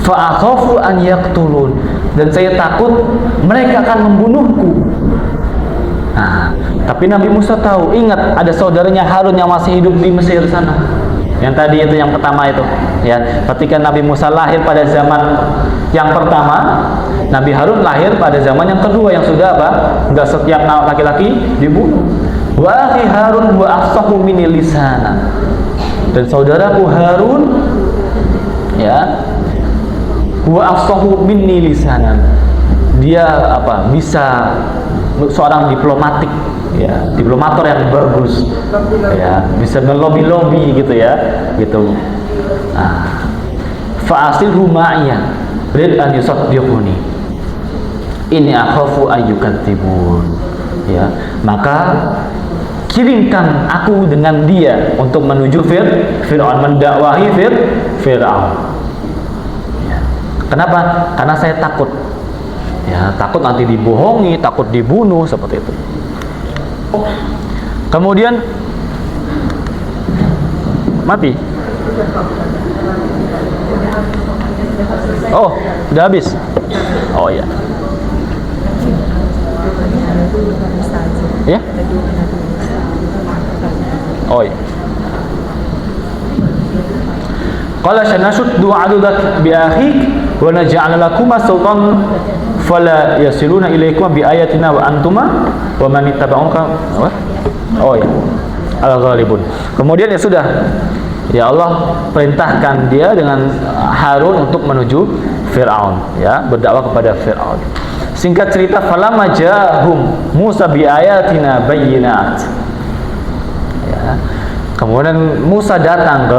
S1: Fa'akhafu an yaqtulun, dan saya takut mereka akan membunuhku. Nah, tapi Nabi Musa tahu, ingat ada saudaranya Harun yang masih hidup di Mesir sana. Yang tadi itu, yang pertama itu, ya, ketika Nabi Musa lahir pada zaman yang pertama, Nabi Harun lahir pada zaman yang kedua, yang sudah apa? Enggak setiap laki-laki dibunuh. Wa akhi Harun wa afsahu minni lisana, dan saudaraku Harun ya, wa afsahu minni lisanan, dia apa? Bisa seorang diplomatik ya, diplomator yang bagus ya, bisa melobi-lobi gitu ya, gitu. Nah, fa asilhu ma'iyya rid an yusaddiquni inni akhafu an yukadzibun. Ya, maka kirimkan aku dengan dia untuk menuju Fir'aun, mendakwahi Fir'aun. Ya. Kenapa? Karena saya takut. Ya, takut nanti dibohongi, takut dibunuh, seperti itu. Kemudian mati. Oh, sudah habis. Oh ya. Ya? Oh ya. Qala sanashuddu 'adudak bi akhik wa naj'al lakuma sultan fala yasiluna ilaikuma bi ayatina wa antuma wa man ittaba'uka. Oh ya. Al-ghalibun. Kemudian ya sudah. Ya Allah perintahkan dia dengan Harun untuk menuju Fir'aun, ya, berdakwah kepada Fir'aun. Singkat cerita, falamma ja'ahum Musa bi ayatina bayyinat. Ya. Kemudian Musa datang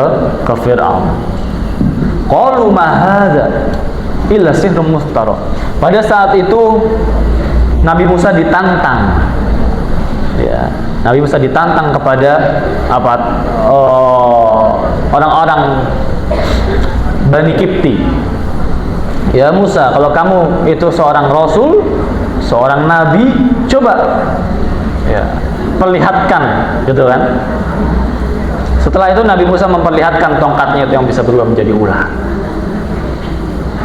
S1: ke Fir'aun. Qalu ma hadza illa sihrun muftara. Pada saat itu Nabi Musa ditantang. Ya, Nabi Musa ditantang kepada orang-orang Bani Kipti. Ya Musa, kalau kamu itu seorang rasul, seorang nabi, coba ya, perlihatkan, gitu kan. Setelah itu Nabi Musa memperlihatkan tongkatnya itu yang bisa berubah menjadi ular.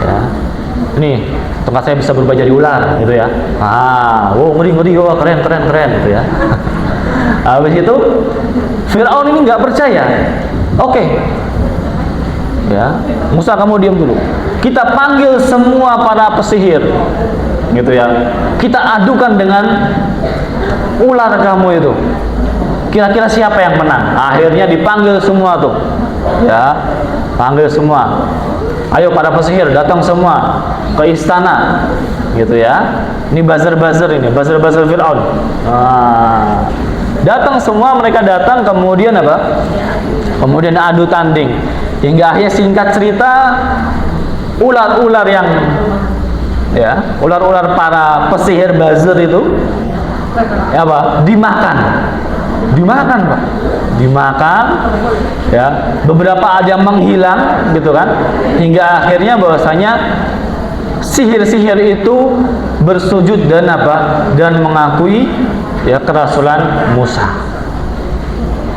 S1: Ya. Nih, tongkat saya bisa berubah jadi ular, gitu ya. Wow, ngeri, wah, keren, gitu ya. Habis itu Fir'aun ini nggak percaya. Oke. Ya, Musa kamu diam dulu. Kita panggil semua para pesihir, gitu ya. Kita adukan dengan ular kamu itu. Kira-kira siapa yang menang? Akhirnya dipanggil semua tuh. Ya, panggil semua. Ayo para pesihir datang semua ke istana, gitu ya. Ini buzzer ini, buzzer Fir'aun. Datang semua, mereka datang, kemudian apa? Kemudian adu tanding. Hingga akhirnya singkat cerita, ular-ular yang ya, ular-ular para pesihir buzzer itu ya apa? Dimakan, Pak. Dimakan, ya. Beberapa ada menghilang, gitu kan? Hingga akhirnya bahwasanya sihir-sihir itu bersujud dan apa? Dan mengakui ya kerasulan Musa.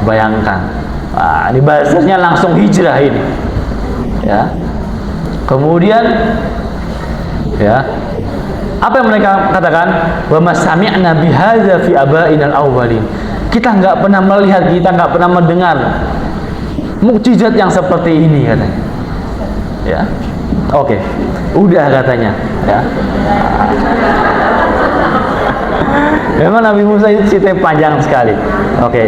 S1: Bayangkan. Ini bahasanya langsung hijrah ini. Ya. Kemudian ya, apa yang mereka katakan? Wa masami'na bihadza fi aba'inal awwalin. Kita nggak pernah melihat, kita nggak pernah mendengar mukjizat yang seperti ini, katanya. Ya. Oke. Udah, katanya, ya. Memang Nabi Musa itu ceritanya panjang sekali. Oke.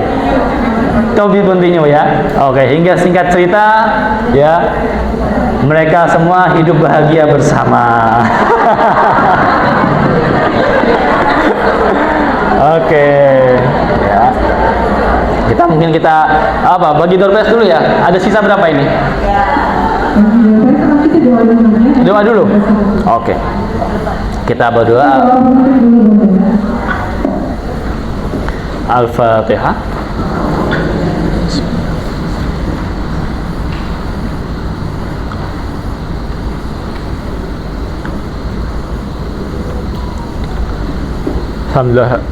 S1: Tobi continue ya. Oke, hingga singkat cerita ya, mereka semua hidup bahagia bersama. Oke, ya. Kita apa? Bagi door prize dulu ya. Ada sisa berapa ini? Doa dulu. Oke. Kita berdoa. Al-Fatihah. Alhamdulillah,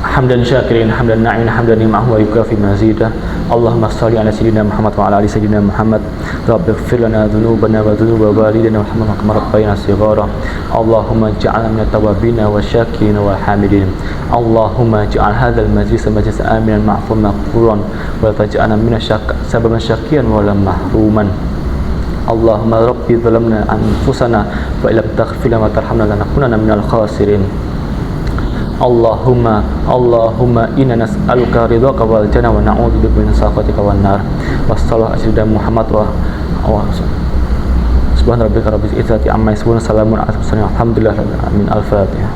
S1: hamdan syakirin, hamdan na'imin, hamdan ni'mahu wa yukafi mazidah. Allahumma salli ala sayyidina Muhammad wa ala ali sayyidina Muhammad. Rabbighfir lana dhunubana wa dhunuba walidina wa kama rabbayana shighara. Allahumma ij'alna minat tawwabina wa syakirin wa hamidin. Allahumma ij'al hadzal majlisa majlisan aminan ma'furan maghfuran wa taj'alna sababan syakiran wa lam mahruman. Allahumma rabbi zalamna anfusana wa illam taghfir lana wa tarhamna lanakunanna minal khasirin. Allahumma inna nas'aluka ridhaka wal jannah wa na'udzubika min sakhatika wan nar. Wassallallahu ala Muhammad wa subhana rabbika rabbil izzati amma yasifun, salamun alal mursalin, alhamdulillahi rabbil alamin. Al-Fatihah.